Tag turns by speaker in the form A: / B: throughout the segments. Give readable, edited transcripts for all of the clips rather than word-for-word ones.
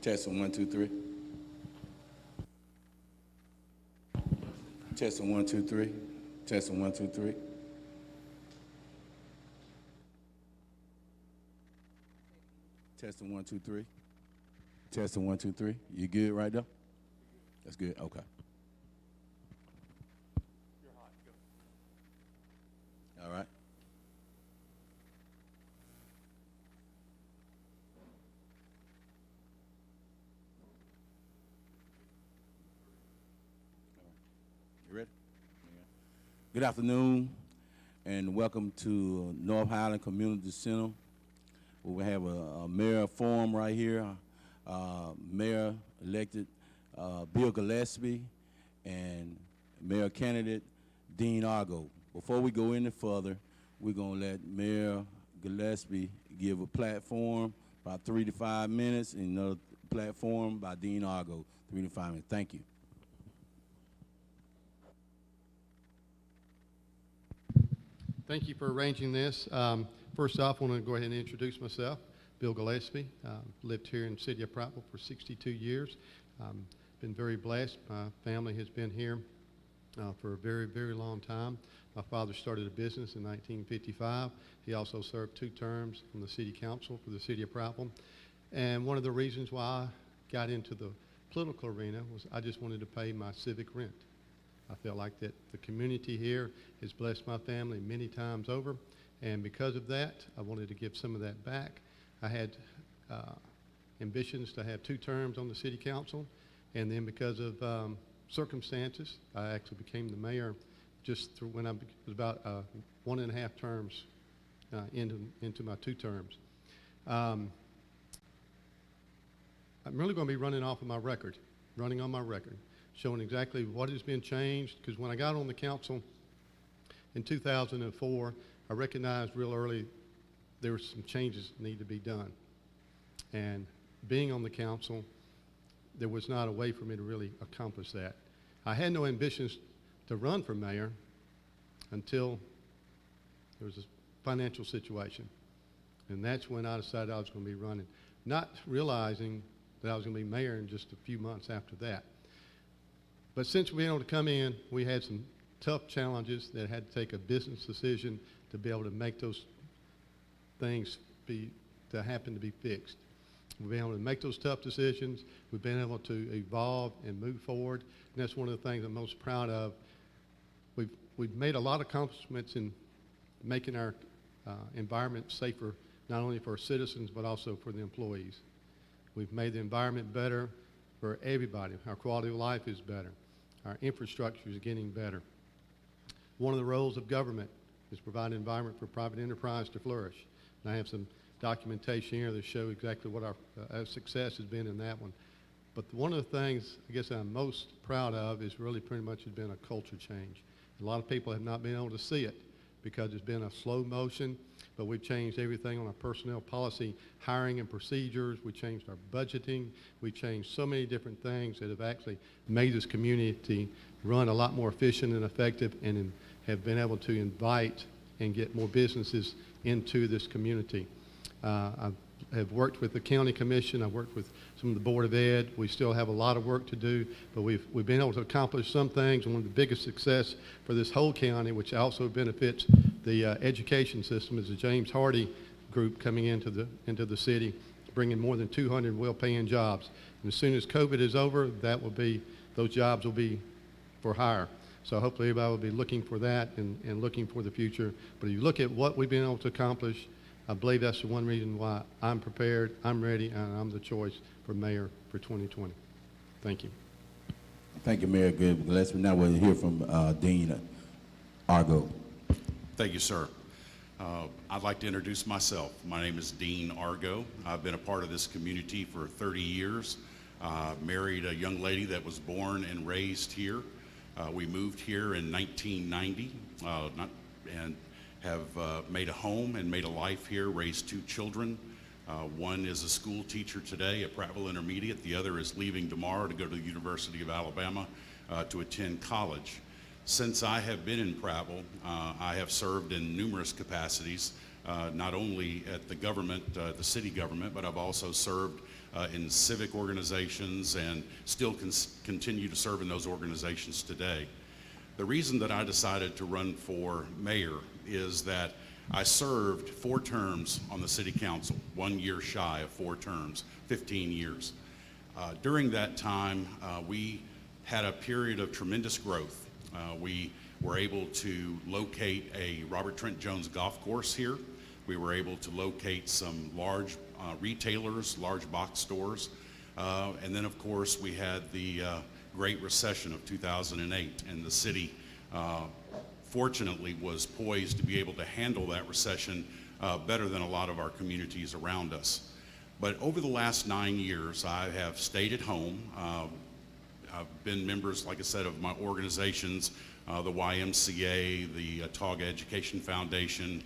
A: Testing 1, 2, 3. Testing 1, 2, 3. Testing 1, 2, 3. Testing 1, 2, 3. Testing 1, 2, 3. You good right there? That's good. Okay.
B: You're hot. Go.
A: All right. You ready? Yeah. Good afternoon, and welcome to North Highland Community Center, where we have a mayor forum right here. Mayor-elected Bill Gillespie and Mayor candidate Dean Argo. Before we go any further, we're going to let Mayor Gillespie give a platform, about 3 to 5 minutes, and another platform by Dean Argo, 3 to 5 minutes. Thank you.
B: Thank you for arranging this. First off, I want to go ahead and introduce myself. Bill Gillespie. Lived here in the city of Prattville for 62 years. Been very blessed. My family has been here for a very, very long time. My father started a business in 1955. He also served 2 terms on the city council for the city of Prattville. And one of the reasons why I got into the political arena was I just wanted to pay my civic rent. I felt like that the community here has blessed my family many times over, and because of that, I wanted to give some of that back. I had ambitions to have 2 terms on the city council, and then because of circumstances, I actually became the mayor just through when I was about 1.5 terms into my 2 terms. I'm really going to be running on my record, showing exactly what has been changed, because when I got on the council in 2004, I recognized real early there were some changes that need to be done. And being on the council, there was not a way for me to really accomplish that. I had no ambitions to run for mayor until there was a financial situation. And that's when I decided I was going to be running, not realizing that I was going to be mayor in just a few months after that. But since we were able to come in, we had some tough challenges that had to take a business decision to be able to make those things happen to be fixed. We've been able to make those tough decisions. We've been able to evolve and move forward, and that's one of the things I'm most proud of. We've made a lot of accomplishments in making our environment safer, not only for our citizens, but also for the employees. We've made the environment better for everybody. Our quality of life is better. Our infrastructure is getting better. One of the roles of government is provide an environment for private enterprise to flourish. And I have some documentation here that show exactly what our success has been in that one. But one of the things I guess I'm most proud of is really pretty much has been a culture change. A lot of people have not been able to see it because it's been a slow motion, but we've changed everything on our personnel policy, hiring and procedures. We changed our budgeting. We changed so many different things that have actually made this community run a lot more efficient and effective, and have been able to invite and get more businesses into this community. I have worked with the county commission. I've worked with some of the board of ed. We still have a lot of work to do, but we've been able to accomplish some things. And one of the biggest success for this whole county, which also benefits the education system, is the James Hardy group coming into the city, bringing more than 200 well-paying jobs. And as soon as COVID is over, those jobs will be for hire. So hopefully everybody will be looking for that and looking for the future. But if you look at what we've been able to accomplish, I believe that's the one reason why I'm prepared, I'm ready, and I'm the choice for mayor for 2020. Thank you.
A: Thank you, Mayor Gillespie. Now we'll hear from Dean Argo.
C: Thank you, sir. I'd like to introduce myself. My name is Dean Argo. I've been a part of this community for 30 years. Married a young lady that was born and raised here. We moved here in 1990 and have made a home and made a life here, raised 2 children. One is a school teacher today at Prattville Intermediate. The other is leaving tomorrow to go to the University of Alabama to attend college. Since I have been in Prattville, I have served in numerous capacities, not only at the government, the city government, but I've also served in civic organizations and still continue to serve in those organizations today. The reason that I decided to run for mayor is that I served 4 terms on the city council, 1 year shy of 4 terms, 15 years. During that time, we had a period of tremendous growth. We were able to locate a Robert Trent Jones golf course here. We were able to locate some large retailers, large box stores. And then, of course, we had the Great Recession of 2008, and the city fortunately was poised to be able to handle that recession better than a lot of our communities around us. But over the last 9 years, I have stayed at home. I've been members, like I said, of my organizations, the YMCA, the Tauga Education Foundation,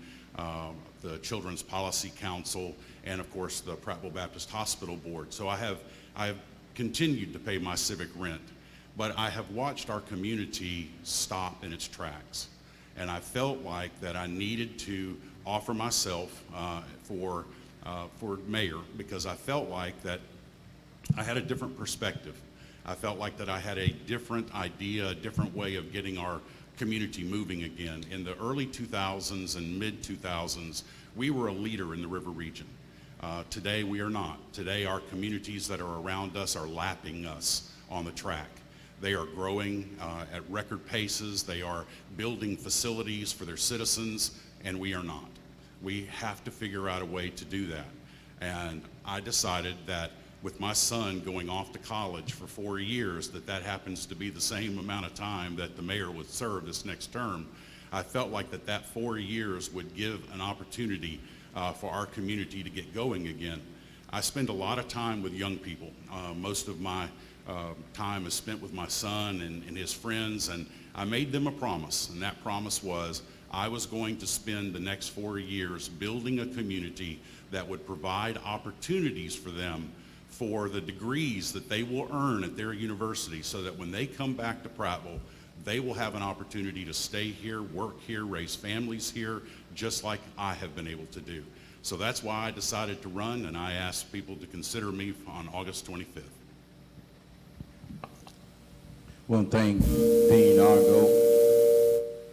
C: the Children's Policy Council, and of course the Prattville Baptist Hospital Board. So I have continued to pay my civic rent, but I have watched our community stop in its tracks. And I felt like that I needed to offer myself for mayor, because I felt like that I had a different perspective. I felt like that I had a different idea, a different way of getting our community moving again. In the early 2000s and mid 2000s, we were a leader in the river region. Today we are not. Today our communities that are around us are lapping us on the track. They are growing at record paces. They are building facilities for their citizens, and we are not. We have to figure out a way to do that. And I decided that with my son going off to college for 4 years, that happens to be the same amount of time that the mayor would serve this next term. I felt like that 4 years would give an opportunity for our community to get going again. I spend a lot of time with young people. Most of my time is spent with my son and his friends, and I made them a promise, and that promise was I was going to spend the next 4 years building a community that would provide opportunities for them for the degrees that they will earn at their university, so that when they come back to Prattville, they will have an opportunity to stay here, work here, raise families here, just like I have been able to do. So that's why I decided to run, and I asked people to consider me on August 25th.
A: I want to thank Dean Argo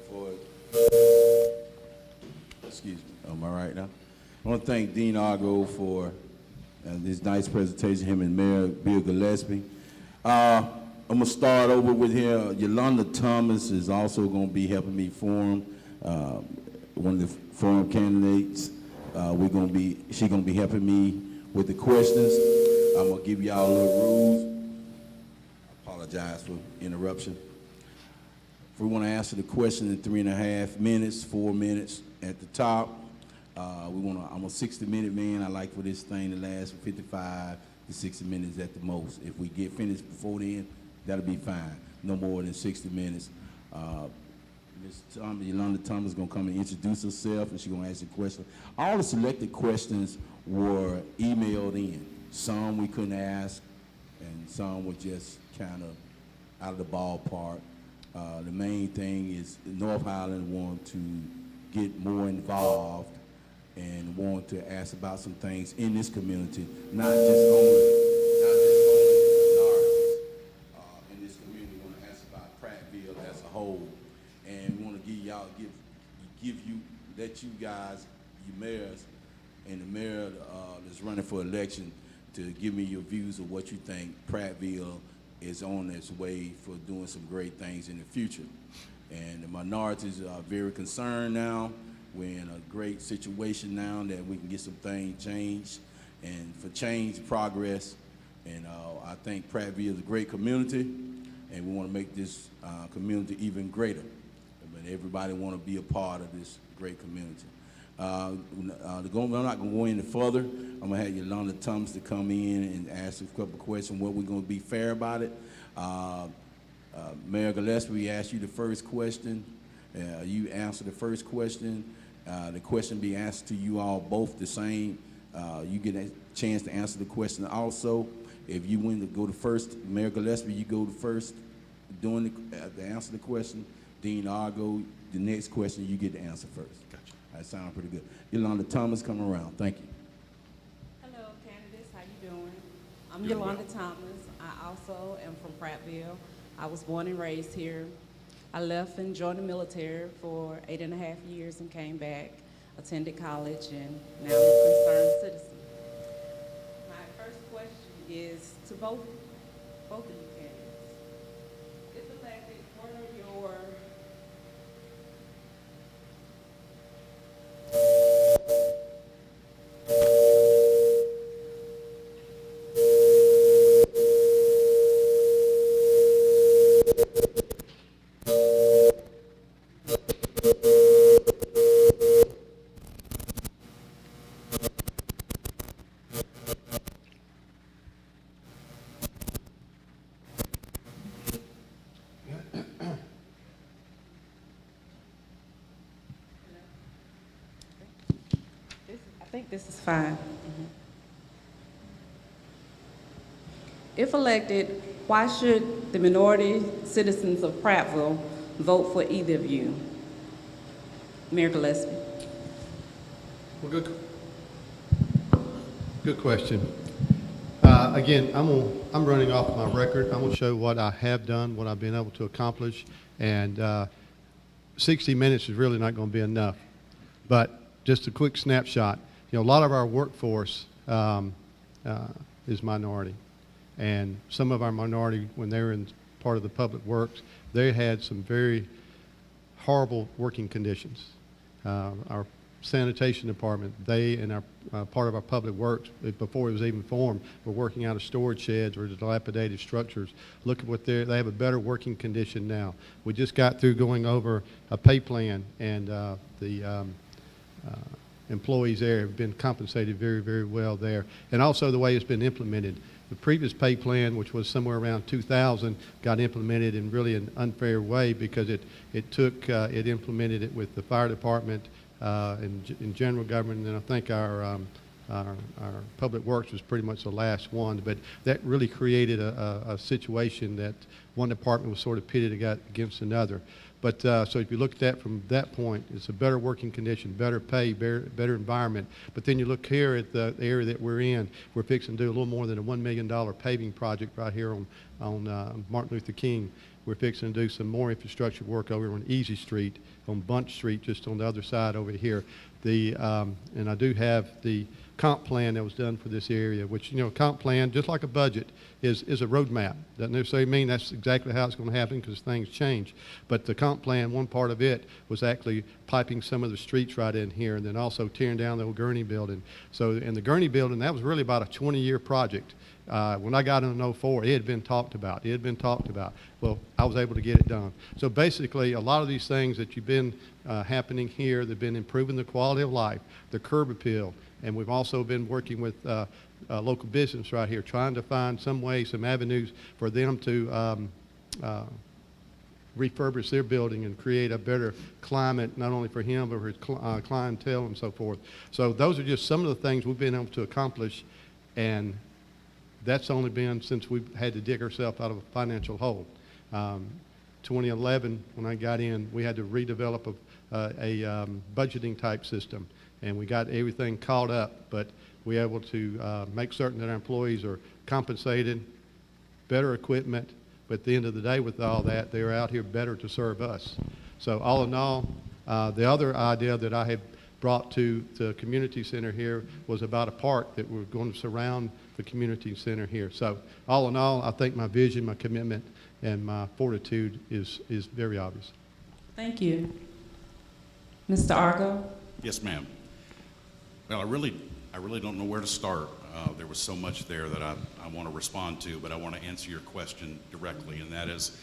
A: for, excuse me, am I right now? I want to thank Dean Argo for this nice presentation, him and Mayor Bill Gillespie. I'm going to start over with here. Yolanda Thomas is also going to be helping me form, one of the forum candidates. She's going to be helping me with the questions. I'm going to give y'all a little rules. Apologize for interruption. If we want to answer the question in 3.5 minutes, 4 minutes at the top. I'm a 60-minute man. I like for this thing to last for 55 to 60 minutes at the most. If we get finished before then, that'll be fine. No more than 60 minutes. Yolanda Thomas is going to come and introduce herself, and she's going to ask a question. All the selected questions were emailed in. Some we couldn't ask, and some were just kind of out of the ballpark. The main thing is North Highland want to get more involved and want to ask about some things in this community, not just only minorities in this community. We want to ask about Prattville as a whole, and we want to let you guys, you mayors, and the mayor that's running for election, to give me your views of what you think Prattville is on its way for doing some great things in the future. And the minorities are very concerned now. We're in a great situation now that we can get some things changed, and for change, progress. And I think Prattville is a great community, and we want to make this community even greater. But everybody want to be a part of this great community. I'm not going to go any further. I'm going to have Yolanda Thomas to come in and ask a couple questions. What we're going to be fair about it. Mayor Gillespie, we asked you the first question. You answer the first question. The question be asked to you all both the same. You get a chance to answer the question also. If you want to go to first, Mayor Gillespie, you go to first to answer the question. Dean Argo, the next question, you get to answer first.
C: Gotcha.
A: That sounds pretty good. Yolanda Thomas, come around. Thank you.
D: Hello, candidates. How you doing? I'm
C: Doing
D: Yolanda
C: well.
D: Thomas. I also am from Prattville. I was born and raised here. I left and joined the military for 8.5 years and came back, attended college, and now I'm a concerned citizen. My first question is to both of you candidates. If elected, what are your I think this is fine. If elected, why should the minority citizens of Prattville vote for either of you? Mayor Gillespie.
B: Well, good question. Again, I'm running off my record. I'm gonna show what I have done, what I've been able to accomplish, and 60 minutes is really not gonna be enough. But just a quick snapshot. You know, a lot of our workforce is minority, and some of our minority, when they were in part of the public works, they had some very horrible working conditions. Our sanitation department, they and our part of our public works, before it was even formed, were working out of storage sheds or dilapidated structures. Look at what they have a better working condition now. We just got through going over a pay plan, and the employees there have been compensated very, very well there. And also the way it's been implemented. The previous pay plan, which was somewhere around 2000, got implemented in really an unfair way because it implemented it with the fire department in general government, and I think our public works was pretty much the last one. But that really created a situation that one department was sort of pitted against another. But so if you look at that from that point, it's a better working condition, better pay, better environment. But then you look here at the area that we're in. We're fixing to do a little more than a $1 million paving project right here on Martin Luther King. We're fixing to do some more infrastructure work over on Easy Street, on Bunch Street, just on the other side over here. And I do have the comp plan that was done for this area, which, you know, comp plan, just like a budget, is a roadmap. Doesn't necessarily mean that's exactly how it's going to happen because things change. But the comp plan, one part of it was actually piping some of the streets right in here, and then also tearing down the old Gurney building. So in the Gurney building, that was really about a 20-year project. When I got in 04, it had been talked about. It had been talked about. Well, I was able to get it done. So basically, a lot of these things that you've been happening here, they've been improving the quality of life, the curb appeal, and we've also been working with local business right here, trying to find some way, some avenues for them to refurbish their building and create a better climate, not only for him, but for his clientele and so forth. So those are just some of the things we've been able to accomplish, and that's only been since we've had to dig ourselves out of a financial hole. 2011, when I got in, we had to redevelop a budgeting type system, and we got everything caught up, but we were able to make certain that our employees are compensated, better equipment, but at the end of the day with all that, they're out here better to serve us. So all in all, the other idea that I had brought to the community center here was about a park that we're going to surround the community center here. So all in all, I think my vision, my commitment, and my fortitude is very obvious.
D: Thank you. Mr. Argo?
C: Yes, ma'am. Well, I really don't know where to start. There was so much there that I want to respond to, but I want to answer your question directly, and that is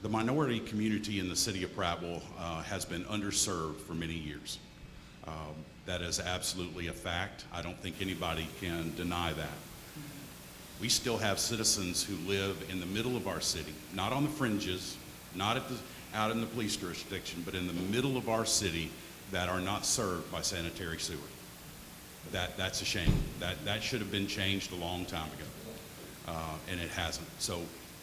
C: the minority community in the city of Prattville has been underserved for many years. That is absolutely a fact. I don't think anybody can deny that. We still have citizens who live in the middle of our city, not on the fringes, not out in the police jurisdiction, but in the middle of our city that are not served by sanitary sewer. That's a shame. That should have been changed a long time ago, and it hasn't. So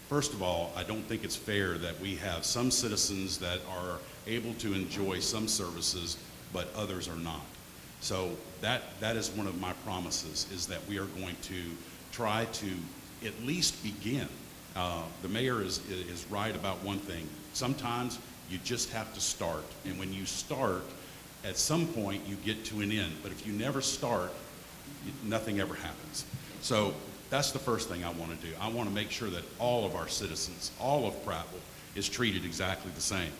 C: first of all, I don't think it's fair that we have some citizens that are able to enjoy some services, but others are not. So that is one of my promises, is that we are going to try to at least begin. The mayor is right about one thing. Sometimes you just have to start. And when you start, at some point you get to an end. But if you never start, nothing ever happens. So that's the first thing I want to do. I want to make sure that all of our citizens, all of Prattville, is treated exactly the same.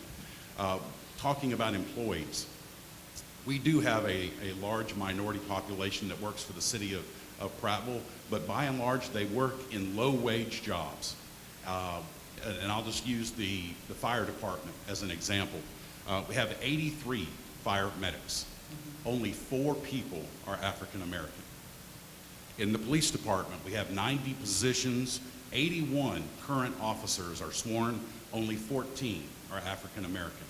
C: Talking about employees, we do have a large minority population that works for the city of Prattville, but by and large, they work in low-wage jobs. And I'll just use the fire department as an example. We have 83 fire medics. Only 4 people are African American. In the police department, we have 90 positions, 81 current officers are sworn, only 14 are African American.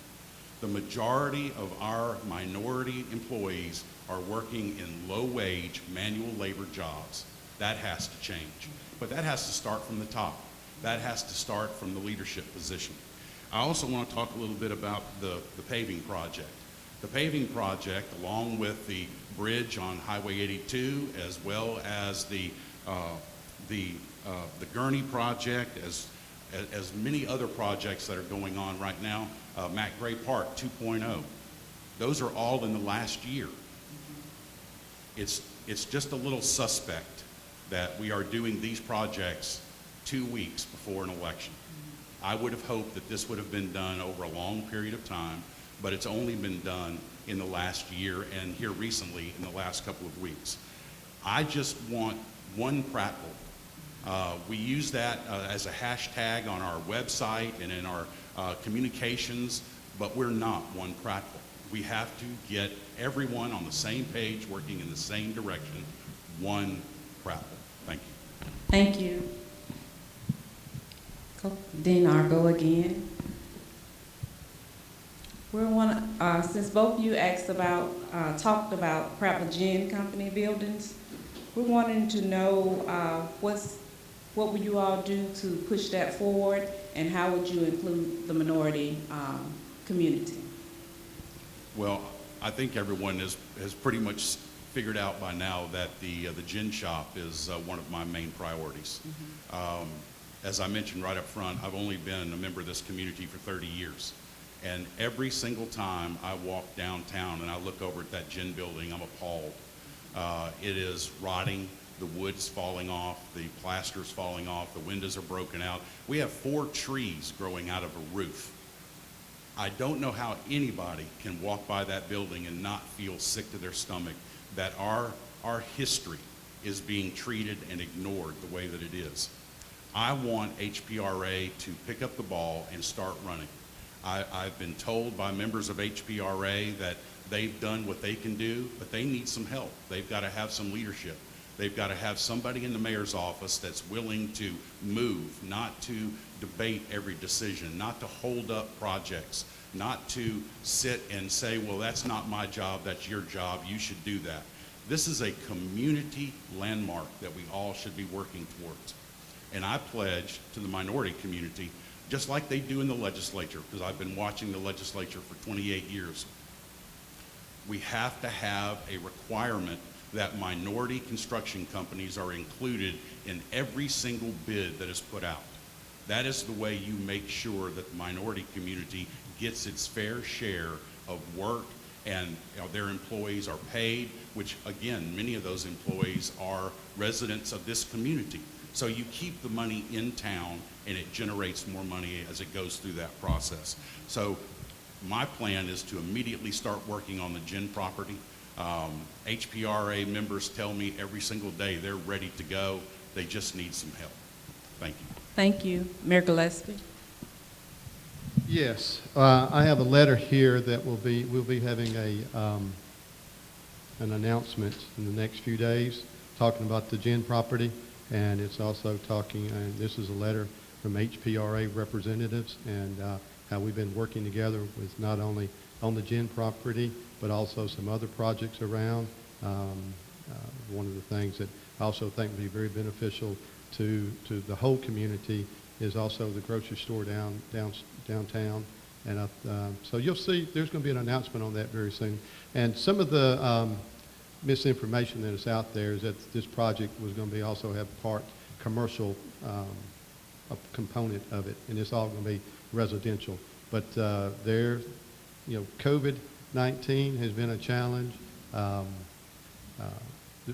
C: The majority of our minority employees are working in low-wage manual labor jobs. That has to change. But that has to start from the top. That has to start from the leadership position. I also want to talk a little bit about the paving project. The paving project, along with the bridge on Highway 82, as well as the Gurney project, as many other projects that are going on right now, Matt Gray Park 2.0, those are all in the last year. It's just a little suspect that we are doing these projects 2 weeks before an election. I would have hoped that this would have been done over a long period of time, but it's only been done in the last year and here recently in the last couple of weeks. I just want one Prattville. We use that as a hashtag on our website and in our communications, but we're not one Prattville. We have to get everyone on the same page, working in the same direction, one Prattville. Thank you.
D: Thank you. Dean Argo again. Since both of you talked about Prattville Gin Company buildings, we're wanting to know what would you all do to push that forward, and how would you include the minority community?
C: Well, I think everyone has pretty much figured out by now that the gin shop is one of my main priorities. As I mentioned right up front, I've only been a member of this community for 30 years. And every single time I walk downtown and I look over at that gin building, I'm appalled. It is rotting, the wood's falling off, the plaster's falling off, the windows are broken out. We have 4 trees growing out of a roof. I don't know how anybody can walk by that building and not feel sick to their stomach that our history is being treated and ignored the way that it is. I want HPRA to pick up the ball and start running. I've been told by members of HPRA that they've done what they can do, but they need some help. They've got to have some leadership. They've got to have somebody in the mayor's office that's willing to move, not to debate every decision, not to hold up projects, not to sit and say, well, that's not my job, that's your job, you should do that. This is a community landmark that we all should be working towards. And I pledge to the minority community, just like they do in the legislature, because I've been watching the legislature for 28 years, we have to have a requirement that minority construction companies are included in every single bid that is put out. That is the way you make sure that the minority community gets its fair share of work, and their employees are paid, which again, many of those employees are residents of this community. So you keep the money in town and it generates more money as it goes through that process. So my plan is to immediately start working on the gin property. HPRA members tell me every single day they're ready to go. They just need some help. Thank you.
D: Thank you. Mayor Gillespie.
B: Yes, I have a letter here that we'll be having an announcement in the next few days talking about the gin property, and it's also talking, and this is a letter from HPRA representatives, and how we've been working together with not only on the gin property, but also some other projects around. One of the things that I also think would be very beneficial to the whole community is also the grocery store downtown. And so you'll see there's going to be an announcement on that very soon. And some of the misinformation that is out there is that this project was going to be also have part commercial a component of it, and it's all going to be residential. But COVID-19 has been a challenge.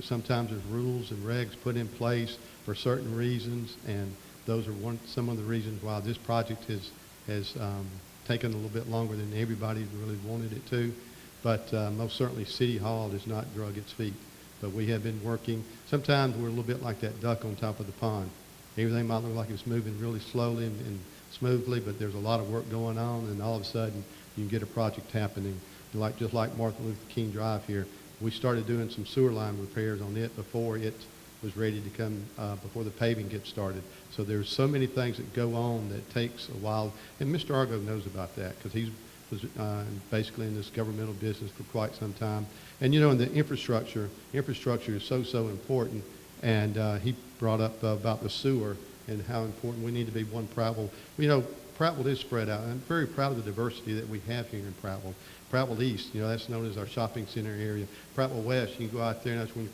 B: Sometimes there's rules and regs put in place for certain reasons, and those are some of the reasons why this project has taken a little bit longer than everybody really wanted it to. But most certainly City Hall has not drug its feet. But we have been working. Sometimes we're a little bit like that duck on top of the pond. Everything might look like it's moving really slowly and smoothly, but there's a lot of work going on, and all of a sudden you can get a project happening. Just like Martin Luther King Drive here, we started doing some sewer line repairs on it before it was ready to come, before the paving gets started. So there's so many things that go on that takes a while, and Mr. Argo knows about that because he was basically in this governmental business for quite some time. And in the infrastructure is so important. And he brought up about the sewer and how important we need to be one Prattville. Prattville is spread out. I'm very proud of the diversity that we have here in Prattville. Prattville East, that's known as our shopping center area. Prattville West, you can go out there, and that's when you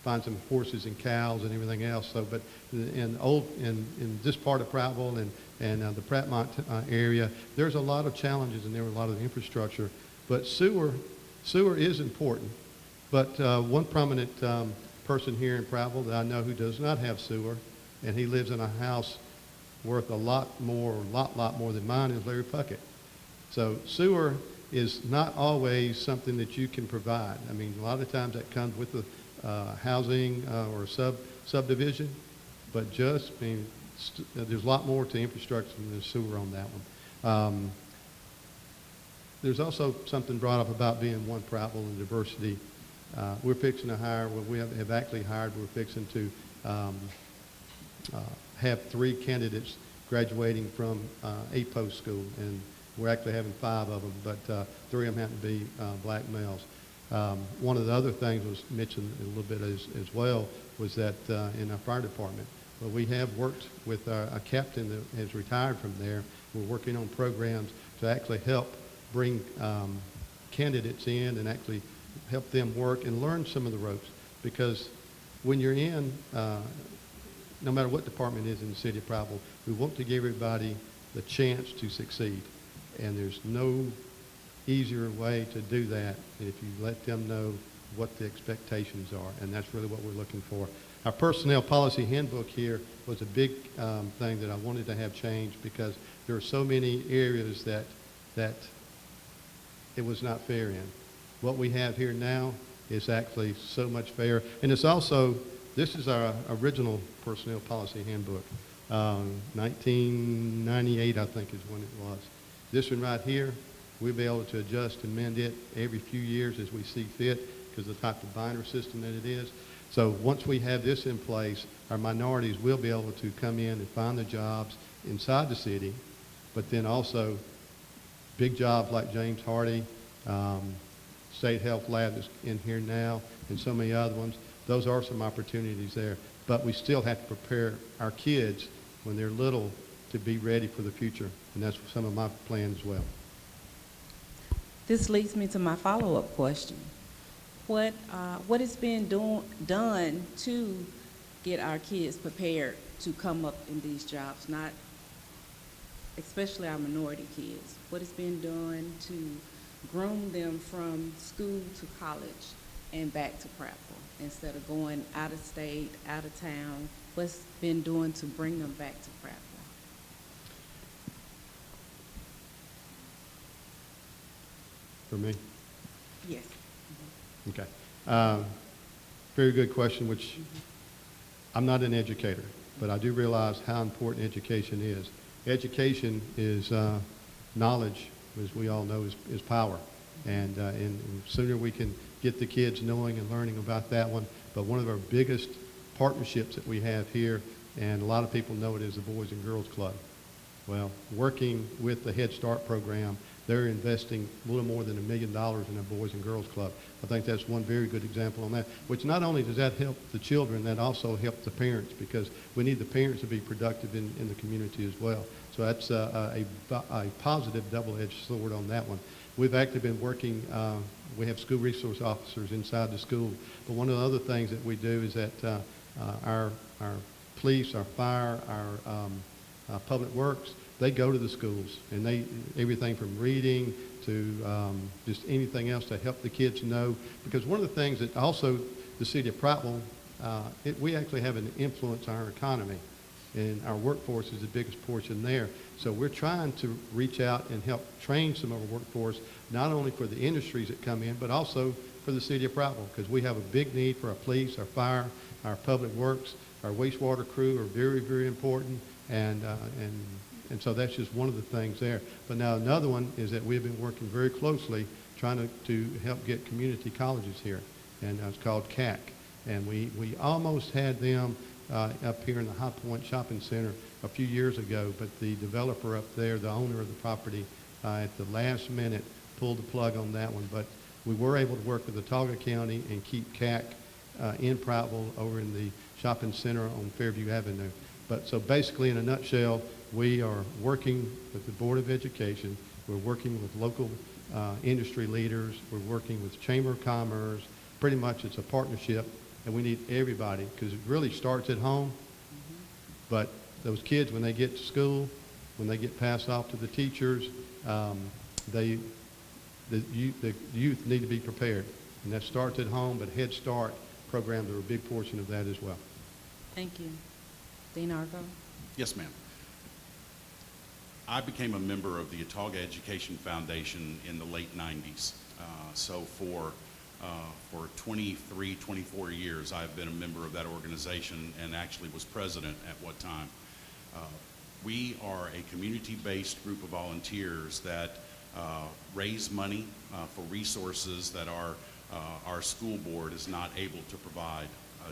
B: find some horses and cows and everything else. So, but in this part of Prattville and the Prattmont area, there's a lot of challenges, and there are a lot of infrastructure. But sewer is important. But one prominent person here in Prattville that I know who does not have sewer, and he lives in a house worth a lot more than mine, is Larry Puckett. So sewer is not always something that you can provide. I mean, a lot of times that comes with the housing or subdivision, but there's a lot more to infrastructure than sewer on that one. There's also something brought up about being one Prattville and diversity. We're fixing to hire, we have actually hired, we're fixing to have 3 candidates graduating from APO school, and we're actually having 5 of them, but 3 of them happen to be black males. One of the other things was mentioned a little bit as well was that in our fire department, well, we have worked with a captain that has retired from there. We're working on programs to actually help bring candidates in and actually help them work and learn some of the ropes, because when you're in, no matter what department it is in the city of Prattville, we want to give everybody the chance to succeed, and there's no easier way to do that if you let them know what the expectations are, and that's really what we're looking for. Our personnel policy handbook here was a big thing that I wanted to have changed, because there are so many areas that it was not fair in. What we have here now is actually so much fair, and it's also, this is our original personnel policy handbook. 1998, I think, is when it was. This one right here, we'll be able to adjust and amend it every few years as we see fit, because of the type of binder system that it is. So once we have this in place, our minorities will be able to come in and find the jobs inside the city, but then also big jobs like James Hardy, State Health Lab that's in here now, and so many other ones. Those are some opportunities there. But we still have to prepare our kids when they're little to be ready for the future, and that's some of my plan as well.
D: This leads me to my follow-up question. What is being done to get our kids prepared to come up in these jobs, not especially our minority kids? What is being done to groom them from school to college and back to Prattville instead of going out of state, out of town? What's been doing to bring them back to Prattville?
B: For me?
D: Yes.
B: Okay. Very good question, which I'm not an educator, but I do realize how important education is. Education is knowledge, as we all know, is power. And sooner we can get the kids knowing and learning about that one. But one of our biggest partnerships that we have here, and a lot of people know it, is the Boys and Girls Club. Well, working with the Head Start program, they're investing a little more than $1 million in a Boys and Girls Club. I think that's one very good example on that, which not only does that help the children, that also helps the parents, because we need the parents to be productive in the community as well. So that's a positive double-edged sword on that one. We've actually been working we have school resource officers inside the school. But one of the other things that we do is that our police, our fire, our public works, they go to the schools, and they everything from reading to just anything else to help the kids know. Because one of the things that also the city of Prattville, we actually have an influence on our economy, and our workforce is the biggest portion there. So we're trying to reach out and help train some of our workforce, not only for the industries that come in, but also for the city of Prattville, because we have a big need for our police, our fire, our public works, our wastewater crew are very, very important, and so that's just one of the things there. But now another one is that we've been working very closely trying to help get community colleges here, and it's called CAC. And we almost had them up here in the High Point Shopping Center a few years ago, but the developer up there, the owner of the property, at the last minute pulled the plug on that one. But we were able to work with Watauga County and keep CAC in Prattville over in the shopping center on Fairview Avenue. But so basically, in a nutshell, we are working with the Board of Education. We're working with local industry leaders. We're working with Chamber of Commerce. Pretty much it's a partnership, and we need everybody, because it really starts at home. But those kids, when they get to school, when they get passed off to the teachers, the youth need to be prepared. And that starts at home, but Head Start programs are a big portion of that as well.
D: Thank you. Dean Argo?
C: Yes, ma'am. I became a member of the Watauga Education Foundation in the late 90s. So for 23, 24 years, I've been a member of that organization and actually was president at one time. We are a community-based group of volunteers that raise money for resources that our school board is not able to provide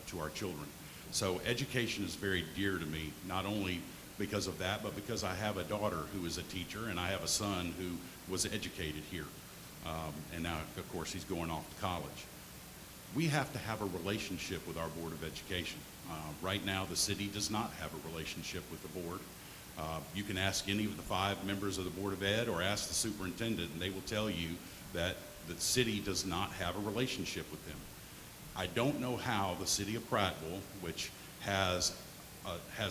C: to our children. So education is very dear to me, not only because of that, but because I have a daughter who is a teacher, and I have a son who was educated here. And now, of course, he's going off to college. We have to have a relationship with our Board of Education. Right now, the city does not have a relationship with the board. You can ask any of the 5 members of the Board of Ed or ask the superintendent, and they will tell you that the city does not have a relationship with them. I don't know how the city of Prattville, which has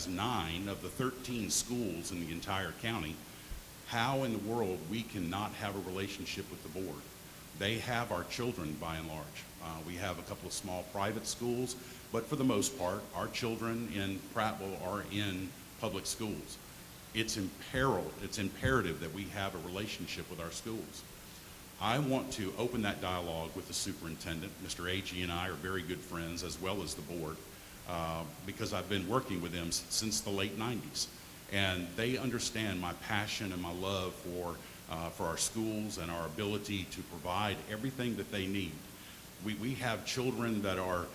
C: 9 of the 13 schools in the entire county, how in the world we cannot have a relationship with the board. They have our children by and large. We have a couple of small private schools, but for the most part, our children in Prattville are in public schools. It's imperative that we have a relationship with our schools. I want to open that dialogue with the superintendent. Mr. Agee and I are very good friends, as well as the board, because I've been working with them since the late 90s. And they understand my passion and my love for our schools and our ability to provide everything that they need. We have children that are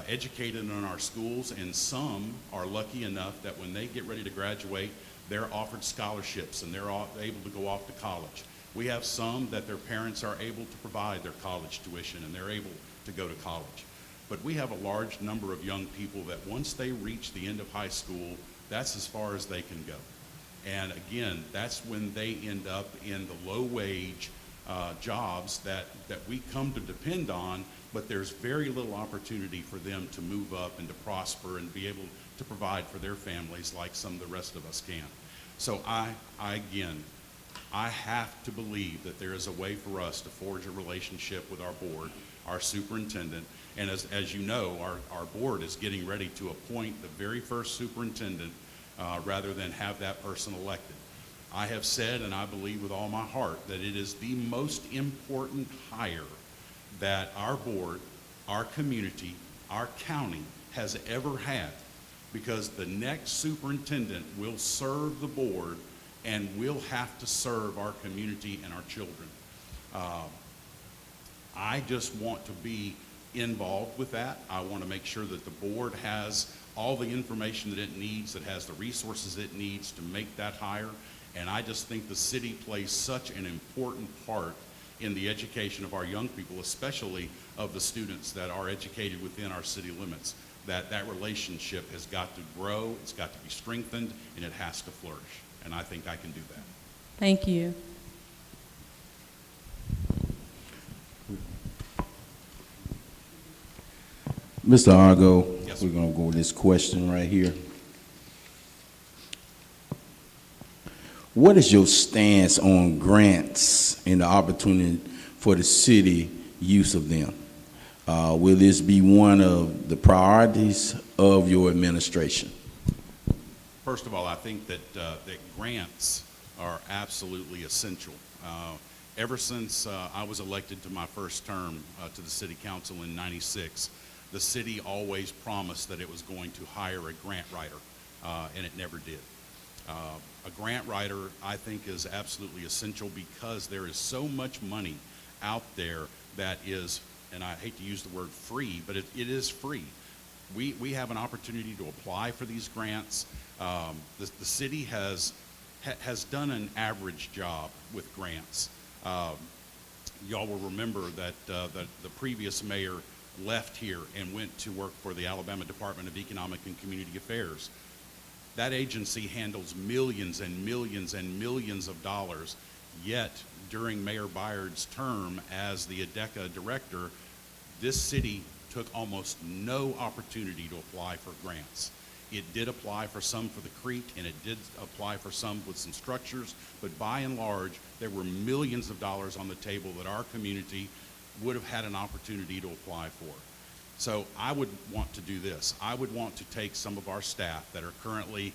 C: educated in our schools, and some are lucky enough that when they get ready to graduate, they're offered scholarships and they're able to go off to college. We have some that their parents are able to provide their college tuition and they're able to go to college. But we have a large number of young people that once they reach the end of high school, that's as far as they can go. And again, that's when they end up in the low wage jobs that we come to depend on, but there's very little opportunity for them to move up and to prosper and be able to provide for their families like some of the rest of us can. So I have to believe that there is a way for us to forge a relationship with our board, our superintendent, and as you know, our board is getting ready to appoint the very first superintendent rather than have that person elected. I have said, and I believe with all my heart, that it is the most important hire that our board, our community, our county has ever had, because the next superintendent will serve the board and will have to serve our community and our children. I just want to be involved with that. I want to make sure that the board has all the information that it needs, that has the resources it needs to make that hire. And I just think the city plays such an important part in the education of our young people, especially of the students that are educated within our city limits, that relationship has got to grow, it's got to be strengthened, and it has to flourish. And I think I can do that.
D: Thank you.
A: Mr. Argo,
C: Yes,
A: we're gonna go with this question right here. What is your stance on grants and the opportunity for the city use of them? Will this be one of the priorities of your administration?
C: First of all, I think that grants are absolutely essential. Ever since I was elected to my first term to the city council in '96, the city always promised that it was going to hire a grant writer, and it never did. A grant writer, I think, is absolutely essential because there is so much money out there that is, and I hate to use the word free, but it is free. We have an opportunity to apply for these grants. The city has done an average job with grants. Y'all will remember that the previous mayor left here and went to work for the Alabama Department of Economic and Community Affairs. That agency handles millions and millions and millions of dollars, yet during Mayor Byard's term as the ADECA director, this city took almost no opportunity to apply for grants. It did apply for some for the creek, and it did apply for some with some structures, but by and large, there were millions of dollars on the table that our community would have had an opportunity to apply for. So I would want to do this. I would want to take some of our staff that are currently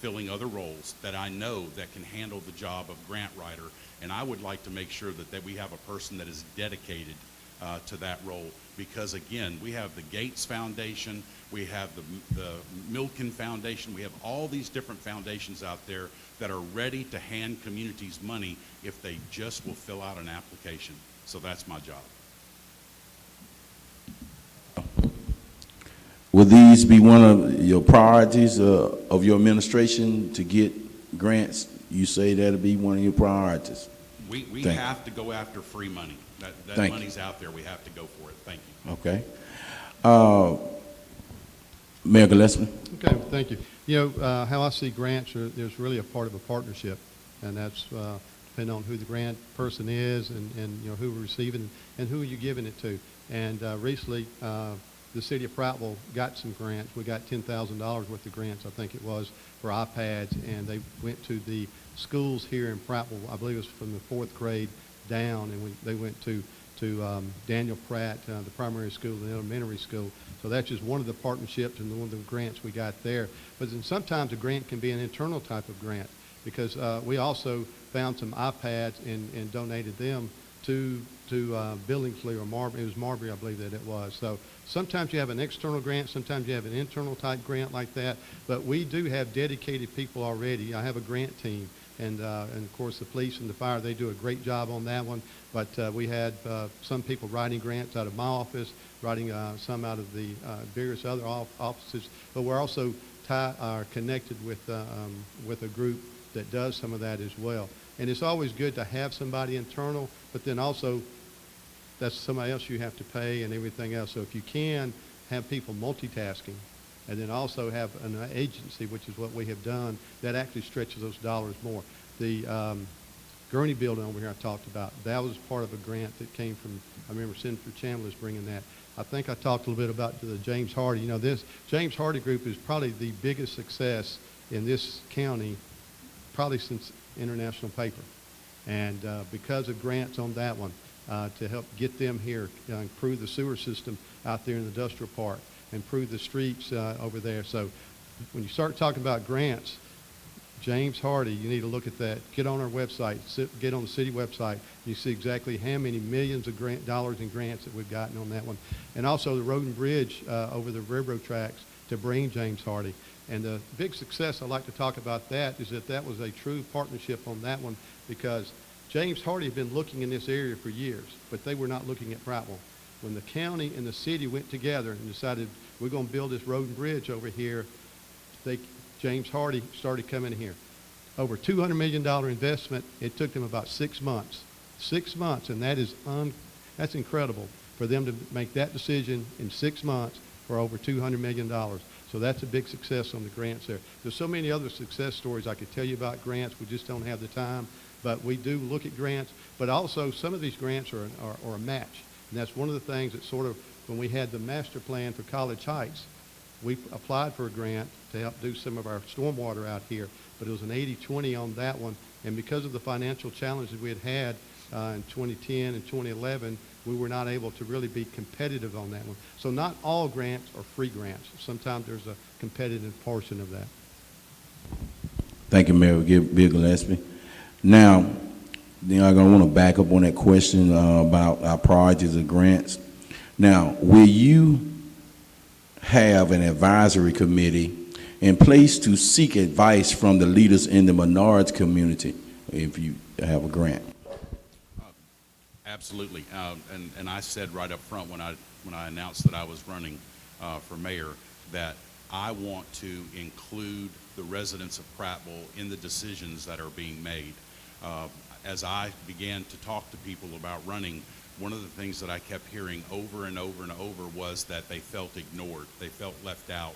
C: filling other roles that I know that can handle the job of grant writer, and I would like to make sure that we have a person that is dedicated to that role, because again, we have the Gates Foundation, we have the Milken Foundation, we have all these different foundations out there that are ready to hand communities money if they just will fill out an application. So that's my job.
A: Will these be one of your priorities of your administration to get grants? You say that'll be one of your priorities.
C: We
A: Thank you.
C: have to go after free money. That
A: Thank you.
C: money's out there. We have to go for it. Thank you.
A: Okay. Mayor Gillespie?
B: Okay, thank you. You know, how I see grants, there's really a part of a partnership, and that's depending on who the grant person is and you know, who we're receiving and who you're giving it to. And recently, the city of Prattville got some grants. We got $10,000 worth of grants, I think it was, for iPads, and they went to the schools here in Prattville. I believe it was from the 4th grade down, and they went to Daniel Pratt, the primary school, the elementary school. So that's just one of the partnerships and one of the grants we got there. But then sometimes a grant can be an internal type of grant, because we also found some iPads and donated them to Billingsley or Marbury. It was Marbury, I believe that it was. So sometimes you have an external grant, sometimes you have an internal type grant like that. But we do have dedicated people already. I have a grant team, and of course the police and the fire, they do a great job on that one. But we had some people writing grants out of my office, writing some out of the various other offices. But we're also connected with a group that does some of that as well. And it's always good to have somebody internal, but then also that's somebody else you have to pay and everything else. So if you can have people multitasking, and then also have an agency, which is what we have done, that actually stretches those dollars more. The Gurney building over here I talked about, that was part of a grant that came from, I remember Senator Chambliss bringing that. I think I talked a little bit about the James Hardy. You know, this James Hardy group is probably the biggest success in this county probably since International Paper. And because of grants on that one, to help get them here, improve the sewer system out there in the industrial park, improve the streets over there. So when you start talking about grants, James Hardy, you need to look at that. Get on our website, get on the city website. You see exactly how many millions of dollars in grants that we've gotten on that one. And also the road and bridge over the railroad tracks to bring James Hardy. And the big success I like to talk about that is that was a true partnership on that one, because James Hardy had been looking in this area for years, but they were not looking at Prattville. When the county and the city went together and decided we're going to build this road and bridge over here, James Hardy started coming here. Over $200 million investment. It took them about 6 months. 6 months, and that's incredible for them to make that decision in 6 months for over $200 million. So that's a big success on the grants there. There's so many other success stories I could tell you about grants. We just don't have the time. But we do look at grants. But also some of these grants are a match. And that's one of the things that sort of when we had the master plan for College Heights, we applied for a grant to help do some of our stormwater out here, but it was an 80-20 on that one. And because of the financial challenges we had in 2010 and 2011, we were not able to really be competitive on that one. So not all grants are free grants. Sometimes there's a competitive portion of that.
A: Thank you, Mayor Bill Gillespie. Now, I'm going to want to back up on that question about our priorities and grants. Now, will you have an advisory committee in place to seek advice from the leaders in the minority community if you have a grant?
C: Absolutely, and I said right up front when I announced that I was running for mayor that I want to include the residents of Prattville in the decisions that are being made. As I began to talk to people about running, one of the things that I kept hearing over and over and over was that they felt ignored, they felt left out,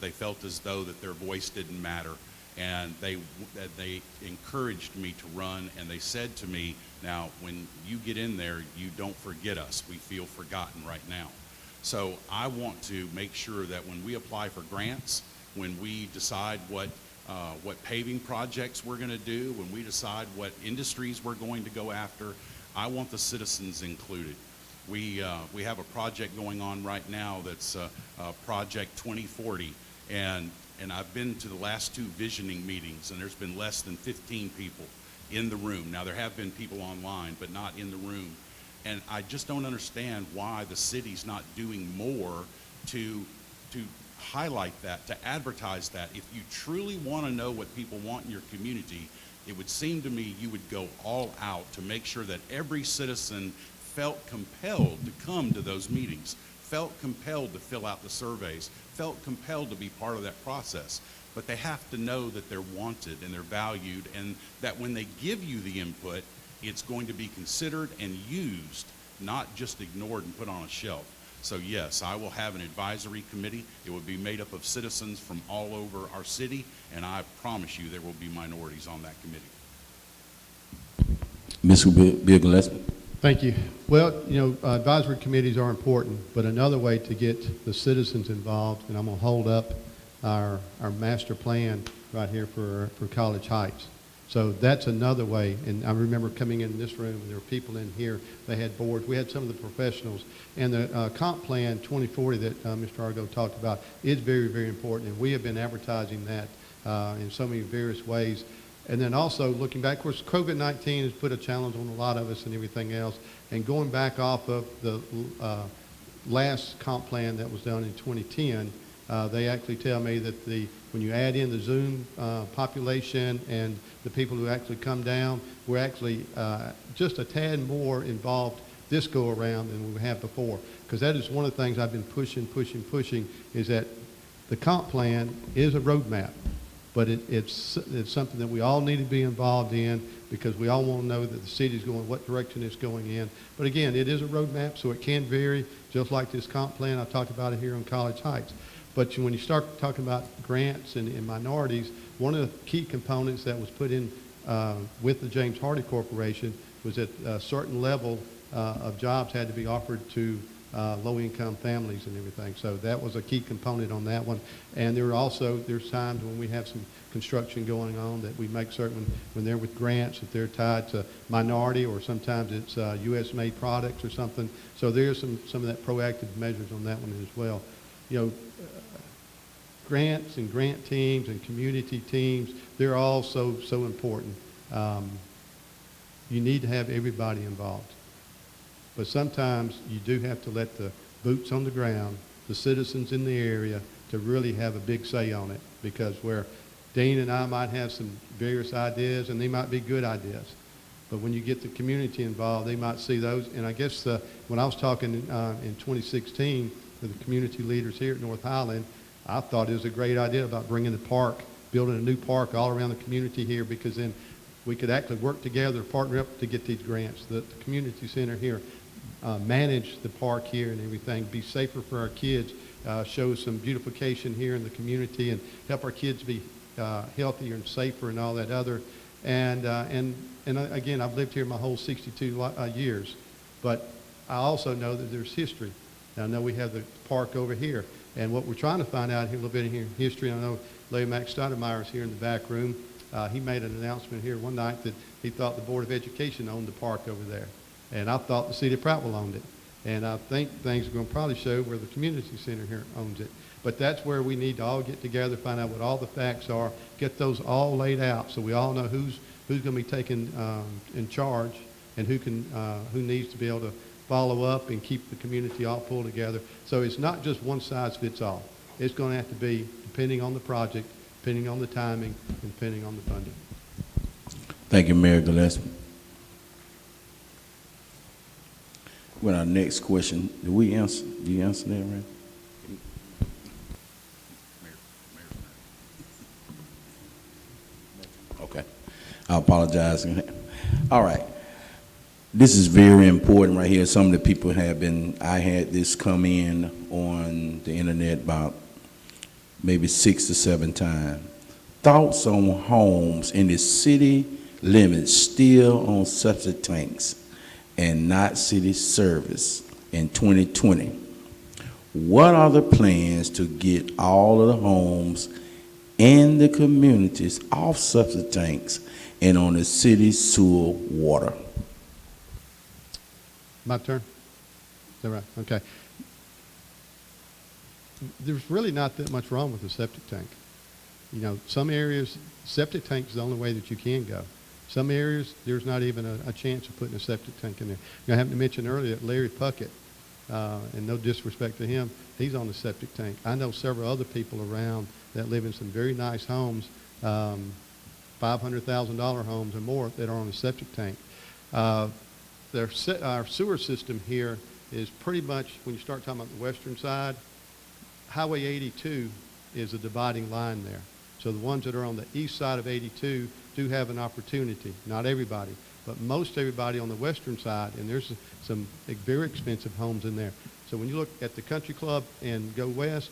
C: they felt as though that their voice didn't matter, and they encouraged me to run, and they said to me, now when you get in there, you don't forget us, we feel forgotten right now. So I want to make sure that when we apply for grants, when we decide what paving projects we're going to do, when we decide what industries we're going to go after, I want the citizens included. We have a project going on right now that's Project 2040, and I've been to the last 2 visioning meetings, and there's been less than 15 people in the room. Now, there have been people online, but not in the room. And I just don't understand why the city's not doing more to highlight that, to advertise that. If you truly want to know what people want in your community, it would seem to me you would go all out to make sure that every citizen felt compelled to come to those meetings, felt compelled to fill out the surveys, felt compelled to be part of that process. But they have to know that they're wanted and they're valued, and that when they give you the input, it's going to be considered and used, not just ignored and put on a shelf. So yes, I will have an advisory committee. It will be made up of citizens from all over our city, and I promise you there will be minorities on that committee.
A: Mr. Bill Gillespie.
B: Thank you. Well, advisory committees are important, but another way to get the citizens involved, and I'm going to hold up our master plan right here for College Heights. So that's another way, and I remember coming in this room, and there were people in here, they had boards. We had some of the professionals, and the comp plan 2040 that Mr. Argo talked about is very, very important, and we have been advertising that in so many various ways. And then also looking back, of course, COVID-19 has put a challenge on a lot of us and everything else, and going back off of the last comp plan that was done in 2010, they actually tell me that when you add in the Zoom population and the people who actually come down, we're actually just a tad more involved this go around than we have before. Because that is one of the things I've been pushing, is that the comp plan is a roadmap, but it's something that we all need to be involved in, because we all want to know that the city's going what direction it's going in. But again, it is a roadmap, so it can vary, just like this comp plan. I talked about it here on College Heights. But when you start talking about grants and minorities, one of the key components that was put in with the James Hardy Corporation was that a certain level of jobs had to be offered to low-income families and everything. So that was a key component on that one. And there's times when we have some construction going on that we make certain when they're with grants that they're tied to minority, or sometimes it's U.S.-made products or something. So there's some of that proactive measures on that one as well. Grants and grant teams and community teams, they're all so important. You need to have everybody involved. But sometimes you do have to let the boots on the ground, the citizens in the area, to really have a big say on it, because where Dean and I might have some various ideas, and they might be good ideas, but when you get the community involved, they might see those. And I guess when I was talking in 2016 with the community leaders here at North Highland, I thought it was a great idea about bringing the park, building a new park all around the community here, because then we could actually work together, partner up to get these grants. The community center here, manage the park here and everything, be safer for our kids, show some beautification here in the community, and help our kids be healthier and safer and all that other. And again, I've lived here my whole 62 years, but I also know that there's history. And I know we have the park over here. And what we're trying to find out here, a little bit in here, history, I know Larry Mack Stoudemire is here in the back room. He made an announcement here one night that he thought the Board of Education owned the park over there. And I thought the city of Prattville owned it. And I think things are going to probably show where the community center here owns it. But that's where we need to all get together, find out what all the facts are, get those all laid out so we all know who's going to be taken in charge and who needs to be able to follow up and keep the community all pulled together. So it's not just one size fits all. It's going to have to be depending on the project, depending on the timing, and depending on the funding.
A: Thank you, Mayor Gillespie. Well, our next question, do you answer that, right? Okay, I apologize. All right, this is very important right here. Some of the people I had this come in on the internet about maybe 6 to 7 times. Thoughts on homes in the city limits still on septic tanks and not city service in 2020. What are the plans to get all of the homes in the communities off septic tanks and on the city sewer water?
B: My turn? Is that right? Okay. There's really not that much wrong with the septic tank. You know, some areas, septic tank is the only way that you can go. Some areas, there's not even a chance of putting a septic tank in there. You know, I happened to mention earlier that Larry Puckett, and no disrespect to him, he's on the septic tank. I know several other people around that live in some very nice homes, $500,000 homes or more, that are on the septic tank. Our sewer system here is pretty much, when you start talking about the western side, Highway 82 is a dividing line there. So the ones that are on the east side of 82 do have an opportunity. Not everybody, but most everybody on the western side, and there's some very expensive homes in there. So when you look at the country club and go west,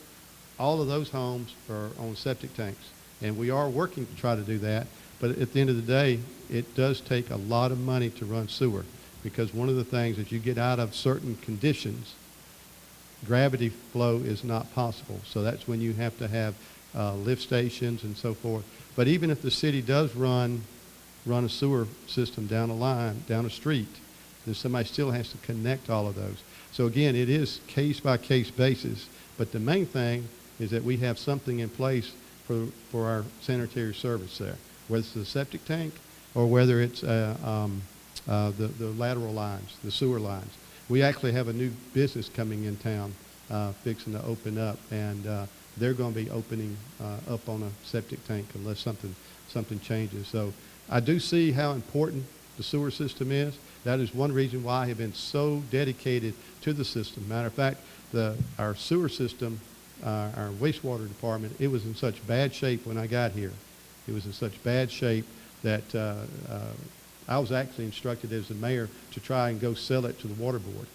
B: all of those homes are on septic tanks. And we are working to try to do that, but at the end of the day, it does take a lot of money to run sewer, because one of the things that you get out of certain conditions, gravity flow is not possible. So that's when you have to have lift stations and so forth. But even if the city does run a sewer system down a line, down a street, then somebody still has to connect all of those. So again, it is case-by-case basis, but the main thing is that we have something in place for our sanitary service there, whether it's the septic tank or whether it's the lateral lines, the sewer lines. We actually have a new business coming in town, fixing to open up, and they're going to be opening up on a septic tank unless something changes. So I do see how important the sewer system is. That is one reason why I have been so dedicated to the system. Matter of fact, our sewer system, our wastewater department, it was in such bad shape when I got here. It was in such bad shape that I was actually instructed as the mayor to try and go sell it to the water board.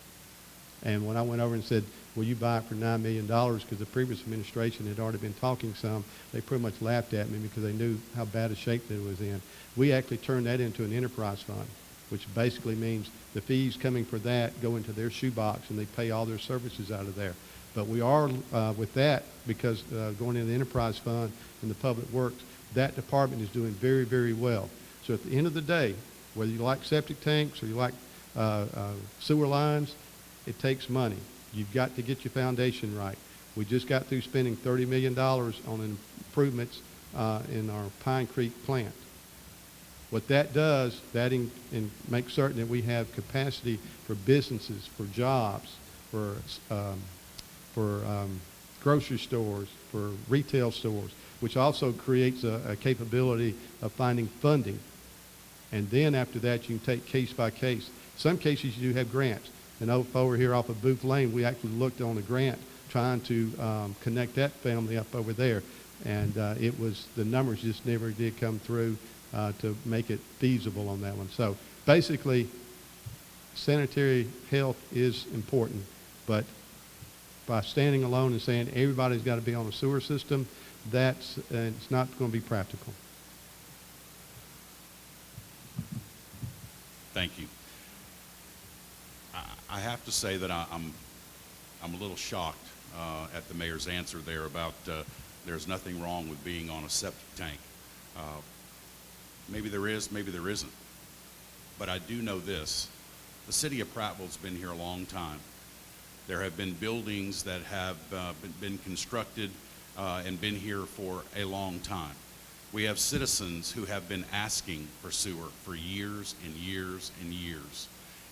B: And when I went over and said, will you buy it for $9 million, because the previous administration had already been talking some, they pretty much laughed at me because they knew how bad a shape that it was in. We actually turned that into an enterprise fund, which basically means the fees coming for that go into their shoebox and they pay all their services out of there. But we are, with that, because going into the enterprise fund and the public works, that department is doing very, very well. So at the end of the day, whether you like septic tanks or you like sewer lines, it takes money. You've got to get your foundation right. We just got through spending $30 million on improvements in our Pine Creek plant. What that does, that makes certain that we have capacity for businesses, for jobs, for grocery stores, for retail stores, which also creates a capability of finding funding. And then after that, you can take case by case. Some cases you do have grants. And over here off of Booth Lane, we actually looked on a grant trying to connect that family up over there. And the numbers just never did come through to make it feasible on that one. So basically, sanitary health is important, but by standing alone and saying everybody's got to be on a sewer system, it's not going to be practical.
C: Thank you. I have to say that I'm a little shocked at the mayor's answer there about there's nothing wrong with being on a septic tank. Maybe there is, maybe there isn't. But I do know this. The city of Prattville's been here a long time. There have been buildings that have been constructed and been here for a long time. We have citizens who have been asking for sewer for years and years and years,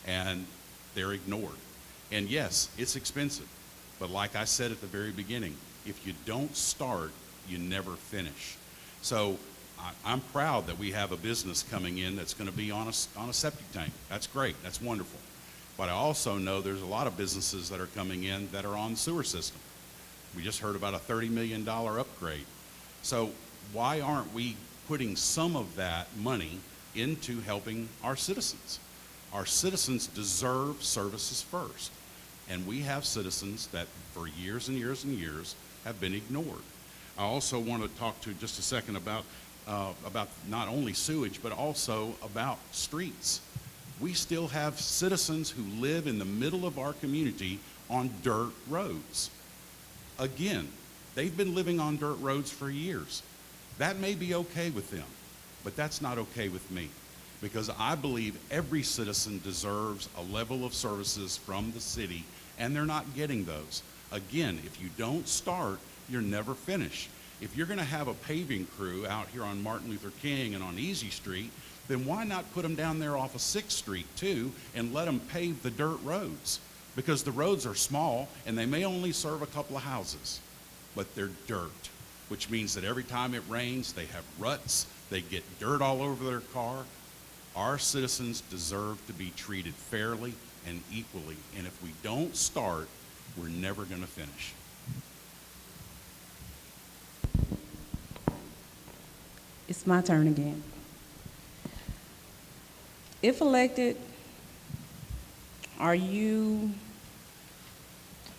C: and they're ignored. And yes, it's expensive, but like I said at the very beginning, if you don't start, you never finish. So I'm proud that we have a business coming in that's going to be on a septic tank. That's great. That's wonderful. But I also know there's a lot of businesses that are coming in that are on the sewer system. We just heard about a $30 million upgrade. So why aren't we putting some of that money into helping our citizens? Our citizens deserve services first. And we have citizens that for years and years and years have been ignored. I also want to talk to just a second about not only sewage, but also about streets. We still have citizens who live in the middle of our community on dirt roads. Again, they've been living on dirt roads for years. That may be okay with them, but that's not okay with me, because I believe every citizen deserves a level of services from the city, and they're not getting those. Again, if you don't start, you're never finished. If you're going to have a paving crew out here on Martin Luther King and on Easy Street, then why not put them down there off of 6th Street too and let them pave the dirt roads? Because the roads are small and they may only serve a couple of houses, but they're dirt, which means that every time it rains, they have ruts, they get dirt all over their car. Our citizens deserve to be treated fairly and equally, and if we don't start, we're never going to finish.
D: It's my turn again. If elected, are you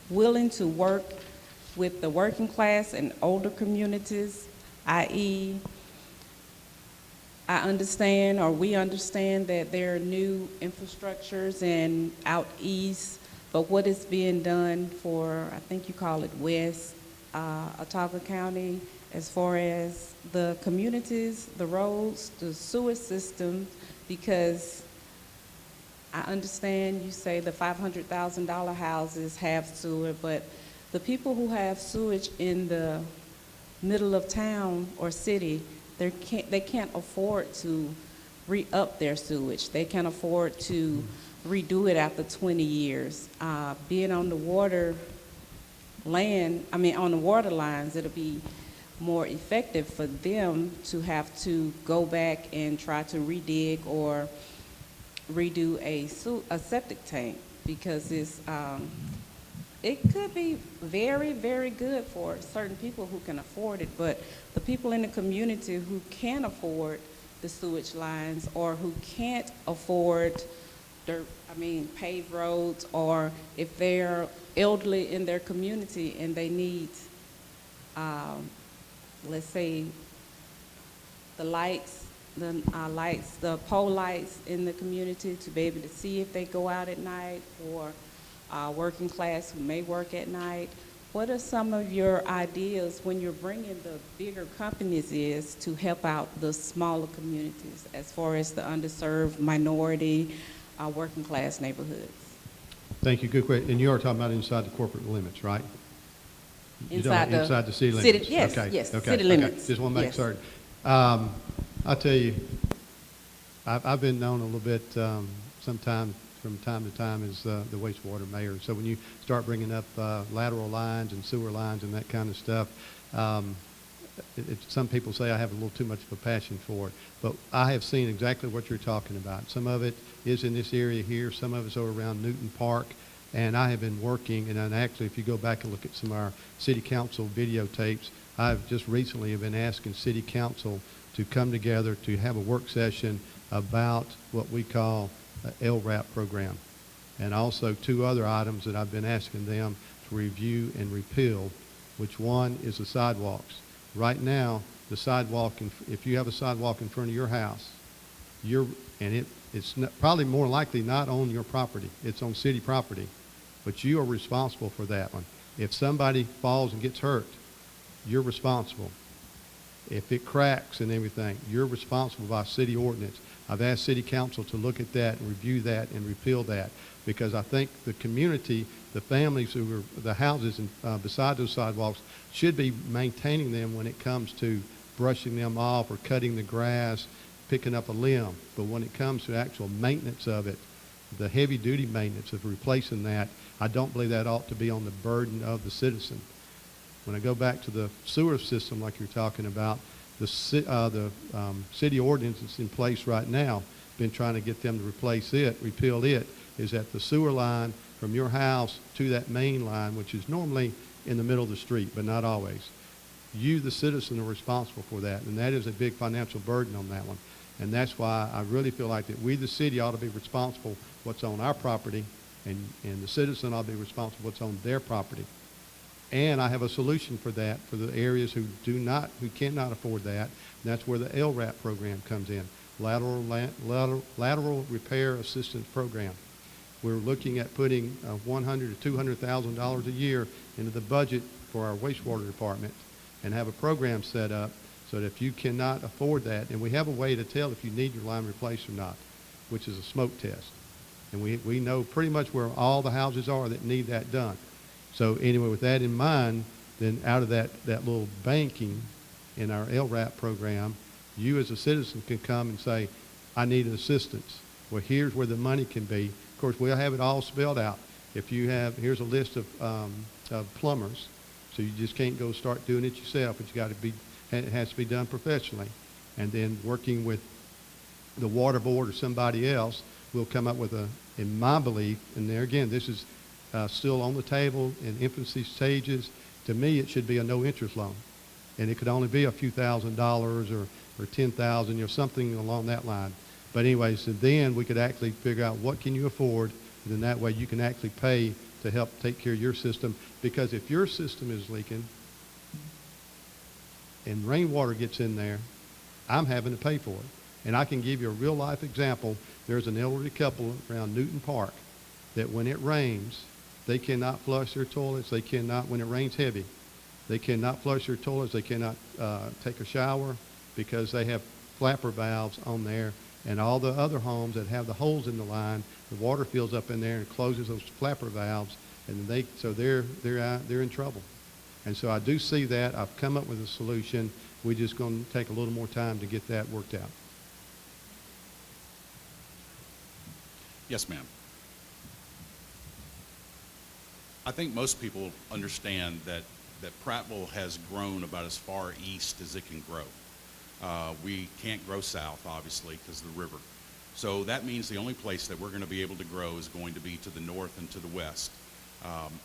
D: willing to work with the working class and older communities, i.e., I understand, or we understand, that there are new infrastructures and out east, but what is being done for, I think you call it West Autauga County, as far as the communities, the roads, the sewer system, because I understand you say the $500,000 houses have sewer, but the people who have sewage in the middle of town or city, they can't afford to re-up their sewage. They can't afford to redo it after 20 years. Being on the water on the water lines, it'll be more effective for them to have to go back and try to redig or redo a septic tank, because it could be very, very good for certain people who can afford it, but the people in the community who can't afford the sewage lines or who can't afford paved roads, or if they're elderly in their community and they need, let's say, the pole lights in the community to be able to see if they go out at night, or working class who may work at night. What are some of your ideas when you're bringing the bigger companies is to help out the smaller communities as far as the underserved minority, working class neighborhoods?
B: Thank you. Good question. And you are talking about inside the corporate limits, right?
D: Inside
B: the city limits?
D: Yes,
B: okay.
D: yes,
B: okay.
D: city limits.
B: Just want to make
D: yes.
B: certain. I'll tell you, I've been known a little bit sometime from time to time as the wastewater mayor. So when you start bringing up lateral lines and sewer lines and that kind of stuff, some people say I have a little too much of a passion for it. But I have seen exactly what you're talking about. Some of it is in this area here. Some of it's over around Newton Park. And I have been working, and then actually if you go back and look at some of our city council videotapes, I've just recently been asking city council to come together to have a work session about what we call an LRAP program. And also 2 other items that I've been asking them to review and repeal, which one is the sidewalks. Right now, the sidewalk, if you have a sidewalk in front of your house, it's probably more likely not on your property. It's on city property. but you are responsible for that one. If somebody falls and gets hurt, you're responsible. If it cracks and everything, you're responsible by city ordinance. I've asked city council to look at that and review that and repeal that, because I think the community, the families who are, the houses beside those sidewalks should be maintaining them when it comes to brushing them off or cutting the grass, picking up a limb. But when it comes to actual maintenance of it, the heavy duty maintenance of replacing that, I don't believe that ought to be on the burden of the citizen. When I go back to the sewer system like you're talking about, the city ordinance that's in place right now, been trying to get them to replace it, repeal it, is that the sewer line from your house to that main line, which is normally in the middle of the street, but not always. You, the citizen, are responsible for that, and that is a big financial burden on that one. And that's why I really feel like that we, the city, ought to be responsible what's on our property, and the citizen ought to be responsible what's on their property. And I have a solution for that for the areas who cannot afford that. And that's where the LRAP program comes in, lateral repair assistance program. We're looking at putting $100,000 to $200,000 a year into the budget for our wastewater department, and have a program set up so that if you cannot afford that, and we have a way to tell if you need your line replaced or not, which is a smoke test. And we know pretty much where all the houses are that need that done. So anyway, with that in mind, then out of that little banking in our LRAP program, you as a citizen can come and say, I need assistance. Well, here's where the money can be. Of course, we'll have it all spelled out. If you have, here's a list of plumbers, so you just can't go start doing it yourself. It has to be done professionally. And then working with the water board or somebody else, we'll come up with in my belief, and there again, this is still on the table in infancy stages. To me, it should be a no-interest loan, and it could only be a few $1,000s or $10,000, something along that line. But anyways, so then we could actually figure out what can you afford, and then that way you can actually pay to help take care of your system. Because if your system is leaking and rainwater gets in there, I'm having to pay for it. And I can give you a real-life example. There's an elderly couple around Newton Park that when it rains, they cannot flush their toilets. They cannot, when it rains heavy, they cannot flush their toilets. They cannot take a shower because they have flapper valves on there. And all the other homes that have the holes in the line, the water fills up in there and closes those flapper valves, and they're in trouble. And so I do see that. I've come up with a solution. We're just going to take a little more time to get that worked out.
C: Yes, ma'am. I think most people understand that Prattville has grown about as far east as it can grow. We can't grow south, obviously, because of the river. So that means the only place that we're going to be able to grow is going to be to the north and to the west.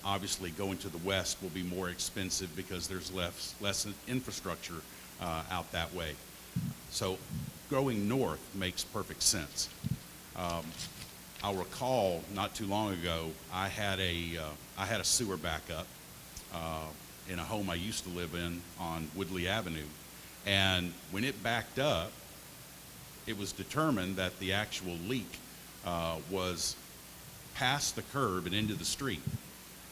C: Obviously, going to the west will be more expensive because there's less infrastructure out that way. So going north makes perfect sense. I'll recall not too long ago, I had a sewer backup in a home I used to live in on Woodley Avenue. And when it backed up, it was determined that the actual leak was past the curb and into the street.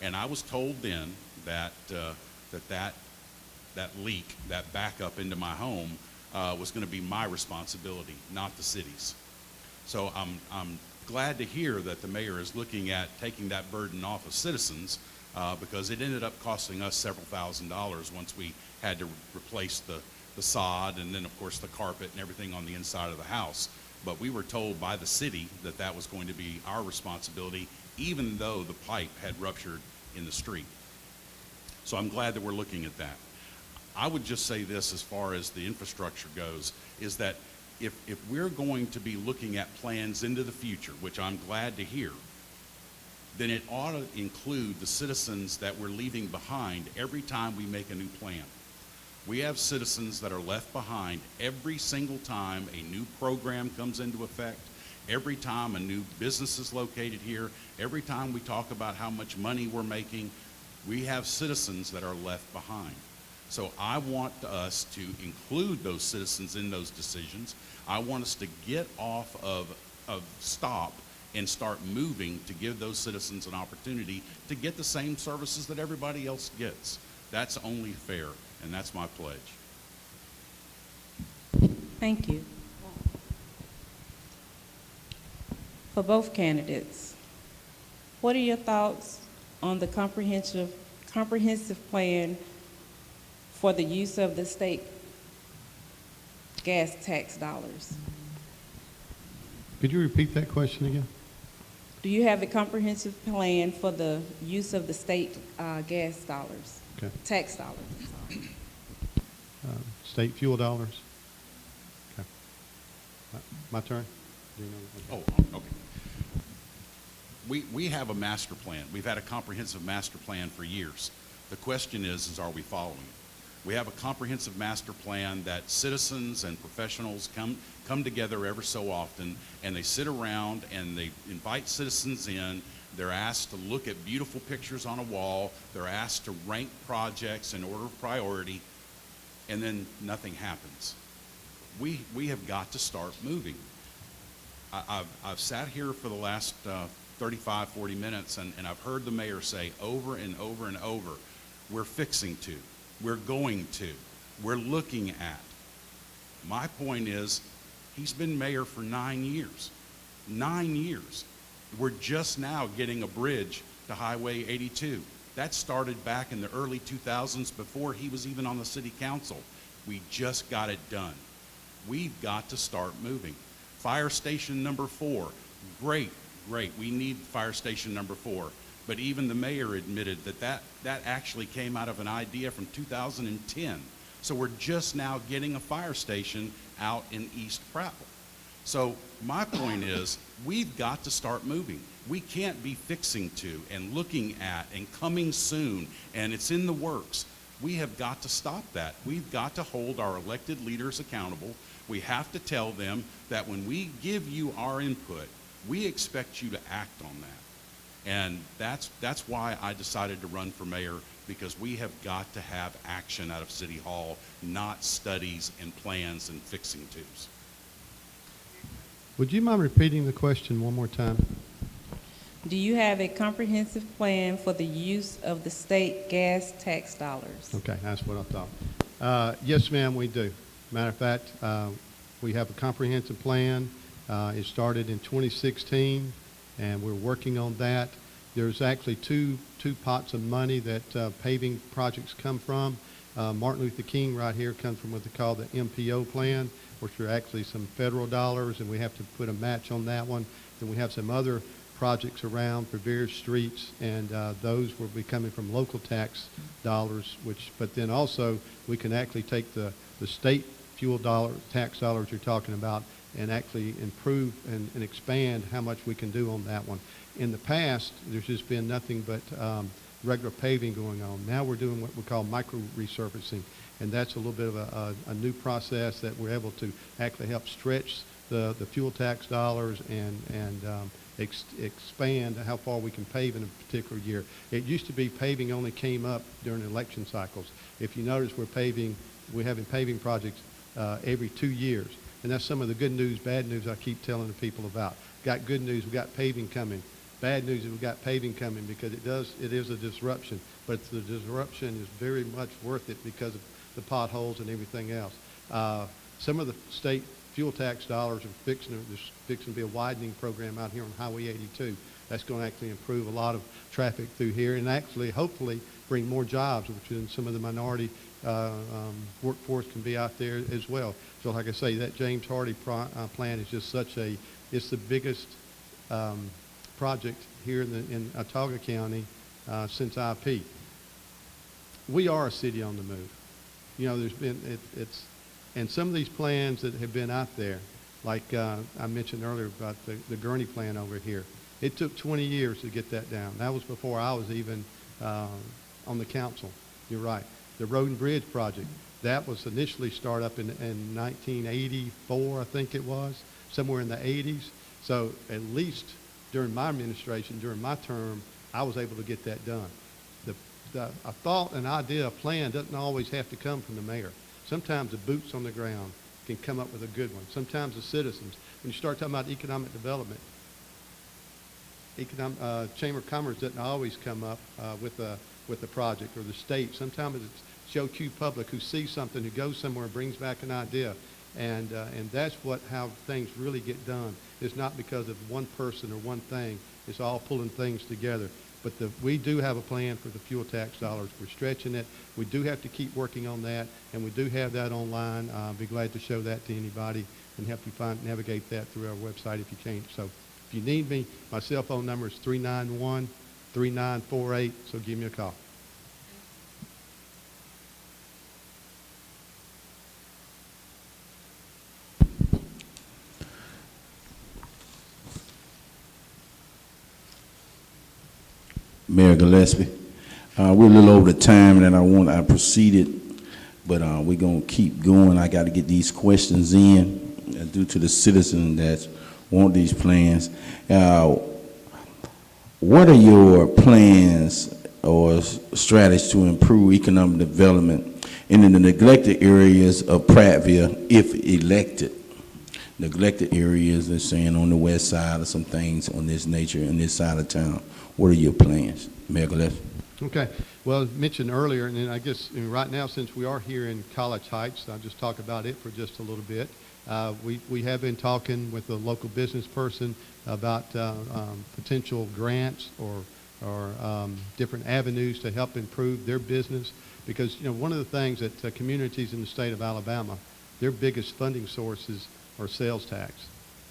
C: And I was told then that that leak, that backup into my home, was going to be my responsibility, not the city's. So I'm glad to hear that the mayor is looking at taking that burden off of citizens, because it ended up costing us several $1,000s once we had to replace the sod and then of course the carpet and everything on the inside of the house. But we were told by the city that that was going to be our responsibility, even though the pipe had ruptured in the street. So I'm glad that we're looking at that. I would just say this as far as the infrastructure goes, is that if we're going to be looking at plans into the future, which I'm glad to hear, then it ought to include the citizens that we're leaving behind every time we make a new plan. We have citizens that are left behind every single time a new program comes into effect, every time a new business is located here, every time we talk about how much money we're making, we have citizens that are left behind. So I want us to include those citizens in those decisions. I want us to get off of stop and start moving to give those citizens an opportunity to get the same services that everybody else gets. That's only fair, and that's my pledge.
D: Thank you. For both candidates, what are your thoughts on the comprehensive plan for the use of the state gas tax dollars?
B: Could you repeat that question again?
D: Do you have a comprehensive plan for the use of the state gas dollars,
B: Okay.
D: tax dollars? I'm sorry.
B: State fuel dollars? Okay. My turn? Do you know?
C: Oh, okay. We have a master plan. We've had a comprehensive master plan for years. The question is are we following it? We have a comprehensive master plan that citizens and professionals come together ever so often, and they sit around and they invite citizens in. They're asked to look at beautiful pictures on a wall. They're asked to rank projects in order of priority, and then nothing happens. We have got to start moving. I've sat here for the last 35, 40 minutes, and I've heard the mayor say over and over and over, we're fixing to, we're going to, we're looking at. My point is, he's been mayor for 9 years. 9 years. We're just now getting a bridge to Highway 82. That started back in the early 2000s before he was even on the city council. We just got it done. We've got to start moving. Fire station number 4, great. We need fire station number 4. But even the mayor admitted that actually came out of an idea from 2010. So we're just now getting a fire station out in East Prattville. So my point is, we've got to start moving. We can't be fixing to and looking at and coming soon and it's in the works. We have got to stop that. We've got to hold our elected leaders accountable. We have to tell them that when we give you our input, we expect you to act on that. And that's why I decided to run for mayor, because we have got to have action out of City Hall, not studies and plans and fixing tos.
B: Would you mind repeating the question one more time?
D: Do you have a comprehensive plan for the use of the state gas tax dollars?
B: Okay, that's what I thought. Yes, ma'am, we do. Matter of fact, we have a comprehensive plan. It started in 2016, and we're working on that. There's actually two pots of money that paving projects come from. Martin Luther King right here comes from what they call the MPO plan, which are actually some federal dollars, and we have to put a match on that one. Then we have some other projects around for various streets, and those will be coming from local tax dollars, but then also we can actually take the state fuel tax dollars you're talking about and actually improve and expand how much we can do on that one. In the past, there's just been nothing but regular paving going on. Now we're doing what we call micro resurfacing, and that's a little bit of a new process that we're able to actually help stretch the fuel tax dollars and expand how far we can pave in a particular year. It used to be paving only came up during election cycles. If you notice, we're having paving projects every 2 years. And that's some of the good news, bad news I keep telling the people about. Got good news, we got paving coming. Bad news is we got paving coming because it is a disruption. But the disruption is very much worth it because of the potholes and everything else. Some of the state fuel tax dollars are fixing to be a widening program out here on Highway 82. That's going to actually improve a lot of traffic through here and actually hopefully bring more jobs, which in some of the minority workforce can be out there as well. So like I say, that James Hardy plan is just it's the biggest project here in Autauga County since IP. We are a city on the move. You know, there's been, and some of these plans that have been out there, like I mentioned earlier about the Gurney plan over here, it took 20 years to get that down. That was before I was even on the council. You're right. The Road and Bridge project, that was initially started up in 1984, I think it was, somewhere in the 80s. So at least during my administration, during my term, I was able to get that done. A thought, an idea, a plan doesn't always have to come from the mayor. Sometimes the boots on the ground can come up with a good one. Sometimes the citizens. When you start talking about economic development, Chamber of Commerce doesn't always come up with the project, or the state. Sometimes it's Joe Q. Public who sees something, who goes somewhere, brings back an idea, and that's how things really get done. It's not because of one person or one thing. It's all pulling things together. But we do have a plan for the fuel tax dollars. We're stretching it. We do have to keep working on that, and we do have that online. I'll be glad to show that to anybody and help you navigate that through our website if you can't. So if you need me, my cell phone number is 391-3948, so give me a call.
A: Mayor Gillespie, we're a little over the time that I proceeded, but we're going to keep going. I got to get these questions in due to the citizens that want these plans. What are your plans or strategies to improve economic development in the neglected areas of Prattville if elected? Neglected areas, they're saying on the west side or some things on this nature in this side of town. What are your plans, Mayor Gillespie?
B: Okay. Well, mentioned earlier, and then I guess right now, since we are here in College Heights, I'll just talk about it for just a little bit. We have been talking with a local business person about potential grants or different avenues to help improve their business, because one of the things that communities in the state of Alabama, their biggest funding sources are sales tax.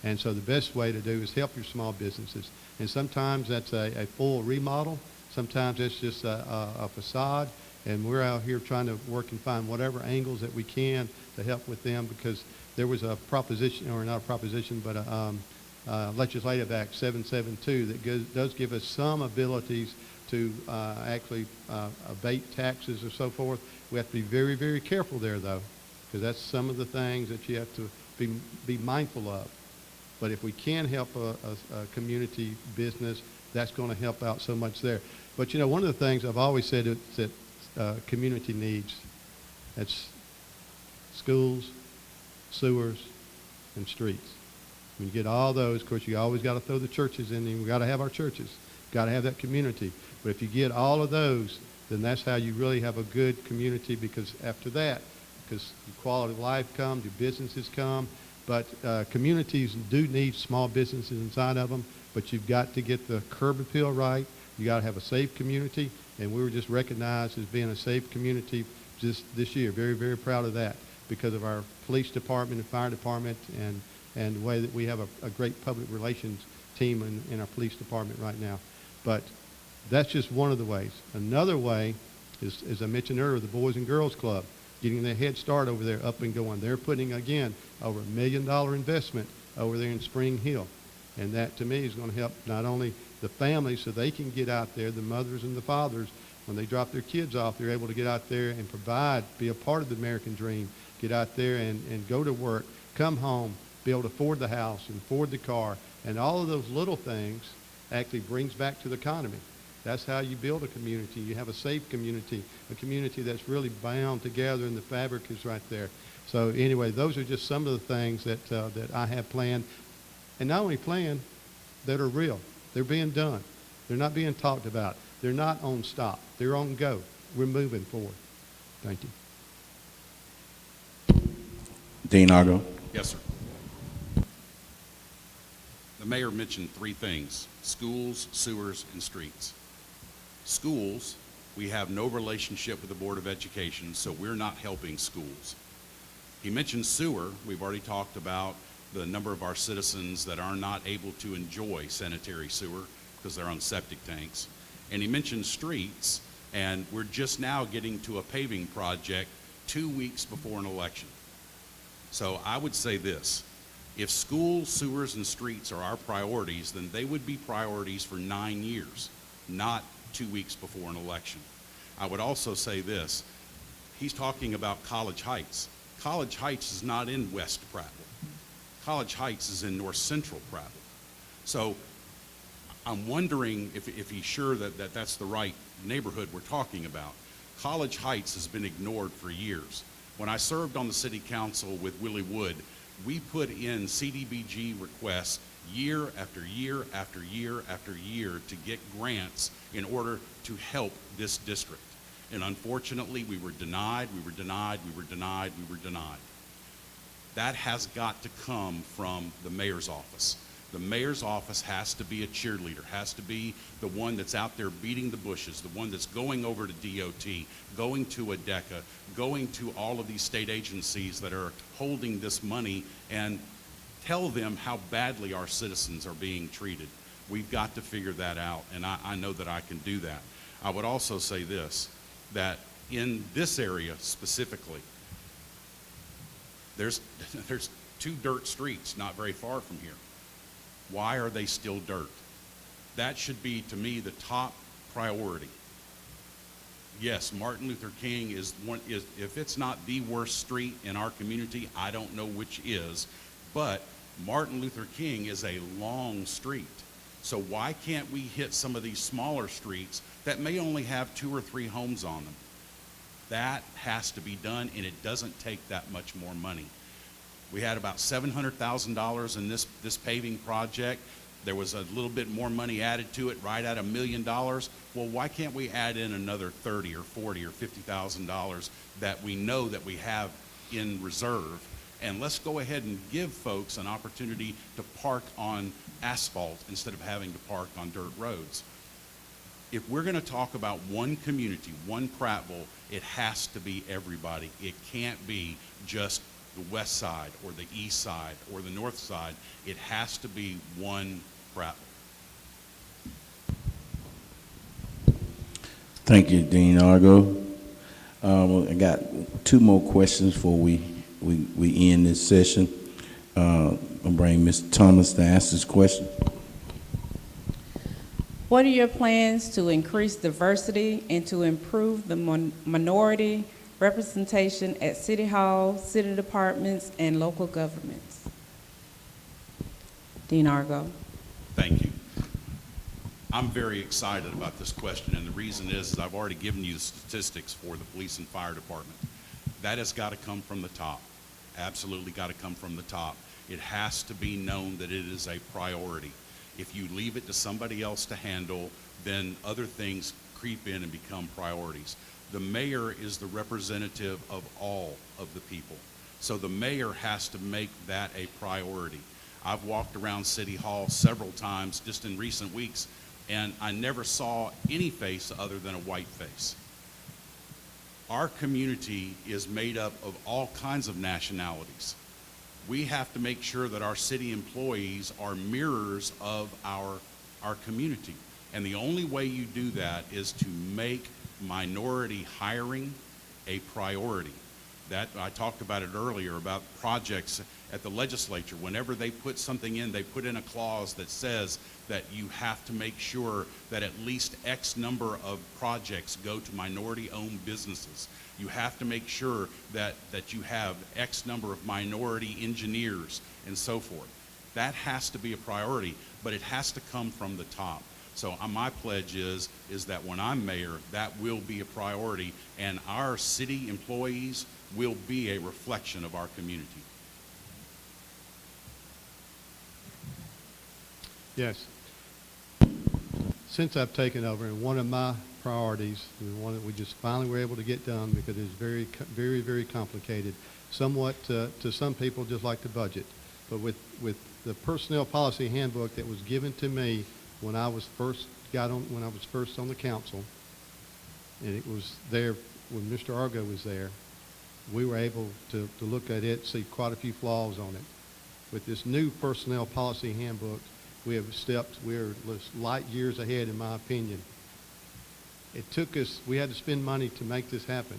B: And so the best way to do is help your small businesses. And sometimes that's a full remodel. Sometimes it's just a facade. And we're out here trying to work and find whatever angles that we can to help with them, because there was a proposition, or not a proposition, but a Legislative Act 772 that does give us some abilities to actually abate taxes or so forth. We have to be very, very careful there, though, because that's some of the things that you have to be mindful of. But if we can help a community business, that's going to help out so much there. But one of the things I've always said is that community needs, that's schools, sewers, and streets. When you get all those, of course, you always got to throw the churches in, and we got to have our churches, got to have that community. But if you get all of those, then that's how you really have a good community, because after that, because your quality of life comes, your businesses come. But communities do need small businesses inside of them, but you've got to get the curb appeal right. You got to have a safe community, and we were just recognized as being a safe community just this year. Very, very proud of that, because of our police department and fire department, and the way that we have a great public relations team in our police department right now. But that's just one of the ways. Another way is, as I mentioned earlier, the Boys and Girls Club, getting their head start over there up and going. They're putting, again, over $1 million investment over there in Spring Hill. And that, to me, is going to help not only the families so they can get out there, the mothers and the fathers, when they drop their kids off, they're able to get out there and provide, be a part of the American dream, get out there and go to work, come home, be able to afford the house and afford the car. And all of those little things actually brings back to the economy. That's how you build a community. You have a safe community, a community that's really bound together, and the fabric is right there. So anyway, those are just some of the things that I have planned, and not only planned, that are real. They're being done. They're not being talked about. They're not on stop. They're on go. We're moving forward. Thank you.
A: Dean Argo.
C: Yes, sir. The mayor mentioned three things: schools, sewers, and streets. Schools, we have no relationship with the Board of Education, so we're not helping schools. He mentioned sewer. We've already talked about the number of our citizens that are not able to enjoy sanitary sewer because they're on septic tanks. And he mentioned streets, and we're just now getting to a paving project 2 weeks before an election. So I would say this: if schools, sewers, and streets are our priorities, then they would be priorities for 9 years, not 2 weeks before an election. I would also say this: he's talking about College Heights. College Heights is not in West Prattville. College Heights is in North Central Prattville. So I'm wondering if he's sure that that's the right neighborhood we're talking about. College Heights has been ignored for years. When I served on the city council with Willie Wood, We put in CDBG requests year after year after year after year to get grants in order to help this district. And unfortunately, we were denied, we were denied, we were denied, we were denied. That has got to come from the mayor's office. The mayor's office has to be a cheerleader, has to be the one that's out there beating the bushes, the one that's going over to DOT, going to ADECA, going to all of these state agencies that are holding this money and tell them how badly our citizens are being treated. We've got to figure that out, and I know that I can do that. I would also say this, that in this area specifically, there's 2 dirt streets not very far from here. Why are they still dirt? That should be, to me, the top priority. Yes, Martin Luther King is if it's not the worst street in our community, I don't know which is, but Martin Luther King is a long street. So why can't we hit some of these smaller streets that may only have 2 or 3 homes on them? That has to be done, and it doesn't take that much more money. We had about $700,000 in this paving project. There was a little bit more money added to it, right at $1 million. Well, why can't we add in another $30,000 or $40,000 or $50,000 that we know that we have in reserve? And let's go ahead and give folks an opportunity to park on asphalt instead of having to park on dirt roads. If we're going to talk about one community, one Prattville, it has to be everybody. It can't be just the west side or the east side or the north side. It has to be one Prattville.
A: Thank you, Dean Argo. I got 2 more questions before we end this session. I'll bring Mr. Thomas to ask this question.
D: What are your plans to increase diversity and to improve the minority representation at City Hall, city departments, and local governments? Dean Argo.
C: Thank you. I'm very excited about this question, and the reason is I've already given you the statistics for the police and fire department. That has got to come from the top. Absolutely got to come from the top. It has to be known that it is a priority. If you leave it to somebody else to handle, then other things creep in and become priorities. The mayor is the representative of all of the people. So the mayor has to make that a priority. I've walked around City Hall several times just in recent weeks, and I never saw any face other than a white face. Our community is made up of all kinds of nationalities. We have to make sure that our city employees are mirrors of our community. And the only way you do that is to make minority hiring a priority. That I talked about it earlier about projects at the legislature. Whenever they put something in, they put in a clause that says that you have to make sure that at least X number of projects go to minority-owned businesses. You have to make sure that you have X number of minority engineers and so forth. That has to be a priority, but it has to come from the top. So my pledge is that when I'm mayor, that will be a priority, and our city employees will be a reflection of our community.
B: Yes. Since I've taken over, and one of my priorities, and one that we just finally were able to get done because it's very, very, very complicated, somewhat to some people just like the budget, but with the personnel policy handbook that was given to me when I was first on the council, and it was there when Mr. Argo was there, we were able to look at it, see quite a few flaws on it. With this new personnel policy handbook, we're light years ahead, in my opinion. It took us, we had to spend money to make this happen,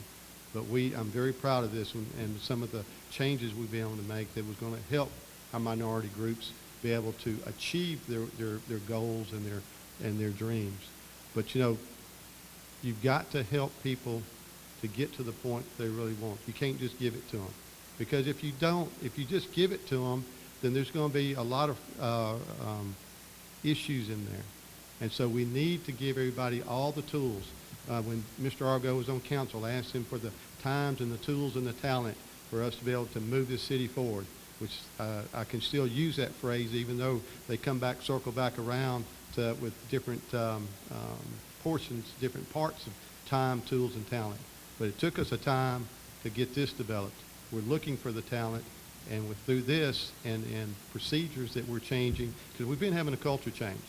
B: but I'm very proud of this and some of the changes we've been able to make that was going to help our minority groups be able to achieve their goals and their dreams. But you've got to help people to get to the point they really want. You can't just give it to them, because if you just give it to them, then there's going to be a lot of issues in there. And so we need to give everybody all the tools. When Mr. Argo was on council, I asked him for the times and the tools and the talent for us to be able to move this city forward. which I can still use that phrase even though they come back, circle back around with different portions, different parts of time, tools, and talent. But it took us a time to get this developed. We're looking for the talent, and through this and procedures that we're changing, because we've been having a culture change.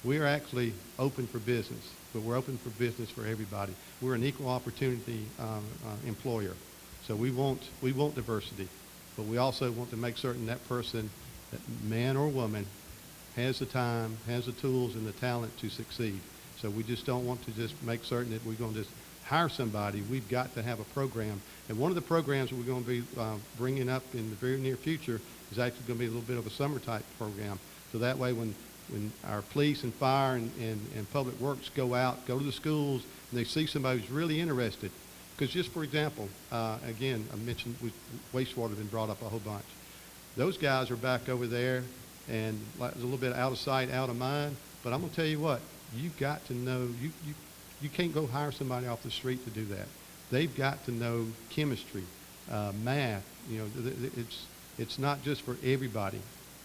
B: We're actually open for business, but we're open for business for everybody. We're an equal opportunity employer. So we want diversity, but we also want to make certain that person, that man or woman, has the time, has the tools, and the talent to succeed. So we just don't want to just make certain that we're going to just hire somebody. We've got to have a program. And one of the programs that we're going to be bringing up in the very near future is actually going to be a little bit of a summer type program. So that way when our police and fire and public works go to the schools, and they see somebody who's really interested. Because just for example, again, I mentioned wastewater has been brought up a whole bunch. Those guys are back over there, and like, a little bit out of sight, out of mind. But I'm going to tell you what, you've got to know, you can't go hire somebody off the street to do that. They've got to know chemistry, math. You know, it's not just for everybody.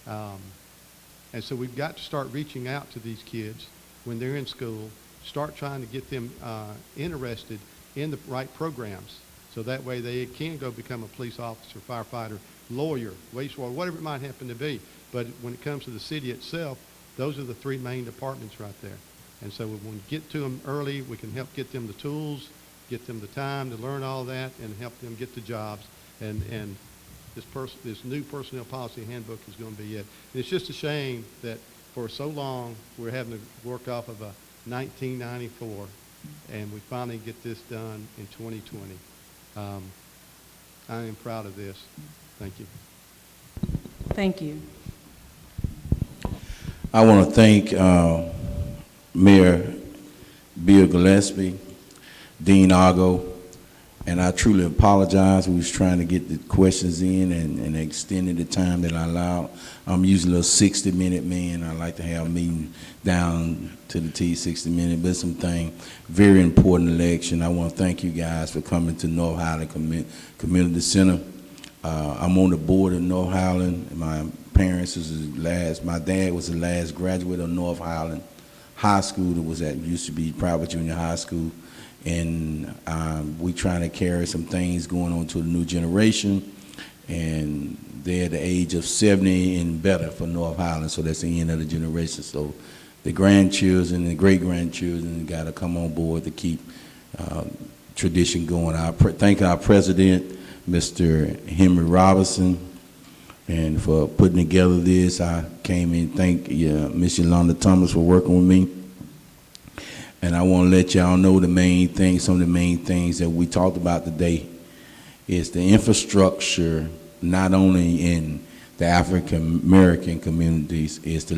B: And so we've got to start reaching out to these kids when they're in school, start trying to get them interested in the right programs. So that way they can go become a police officer, firefighter, lawyer, wastewater, whatever it might happen to be. But when it comes to the city itself, those are the three main departments right there. And so when we get to them early, we can help get them the tools, get them the time to learn all that, and help them get the jobs. And this new personnel policy handbook is going to be it. And it's just a shame that for so long we're having to work off of a 1994, and we finally get this done in 2020. I am proud of this. Thank you.
D: Thank you.
A: I want to thank Mayor Bill Gillespie, Dean Argo, and I truly apologize. We was trying to get the questions in and extended the time that I allowed. I'm usually a 60-minute man. I like to have a meeting down to the T, 60 minutes, but something very important election. I want to thank you guys for coming to North Highland Community Center. I'm on the board of North Highland. My parents was my dad was the last graduate of North Highland High School that was used to be private junior high school. And we trying to carry some things going on to the new generation, and they're at the age of 70 and better for North Highland, so that's the end of the generation. So the grandchildren and the great-grandchildren got to come on board to keep tradition going. I thank our president, Mr. Henry Robinson, and for putting together this. I came in, thank Miss Yolanda Thomas for working with me. And I want to let y'all know some of the main things that we talked about today is the infrastructure, not only in the African American communities, is the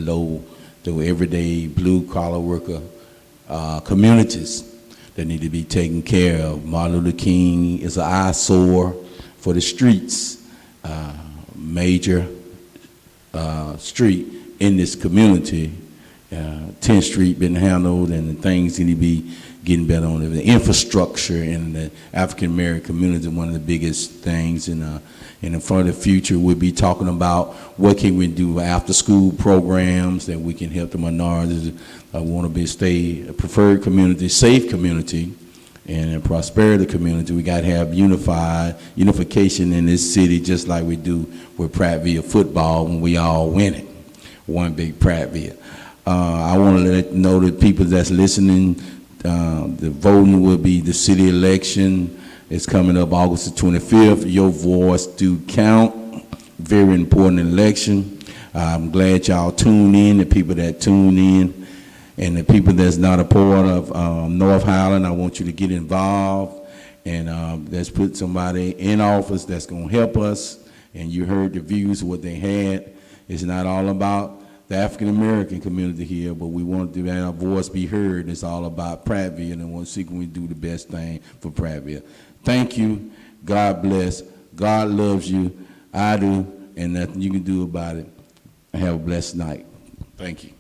A: everyday blue collar worker communities that need to be taken care of. Martin Luther King is an eyesore for the streets, major street in this community. 10th Street been handled, and the things need to be getting better on it. The infrastructure in the African American community is one of the biggest things. And in front of the future, we'll be talking about what can we do after school programs that we can help the minorities. I want to stay a preferred community, safe community, and a prosperity community. We got to have unification in this city, just like we do with Prattville football when we all win it. One big Prattville. I want to let you know that people that's listening, the voting will be the city election. It's coming up August the 25th. Your voice do count. Very important election. I'm glad y'all tuned in, the people that tune in, and the people that's not a part of North Highland. I want you to get involved, and let's put somebody in office that's going to help us. And you heard the views of what they had. It's not all about the African American community here, but we want to have our voice be heard. It's all about Prattville, and we'll see can we do the best thing for Prattville. Thank you. God bless. God loves you. I do, and nothing you can do about it. Have a blessed night. Thank you.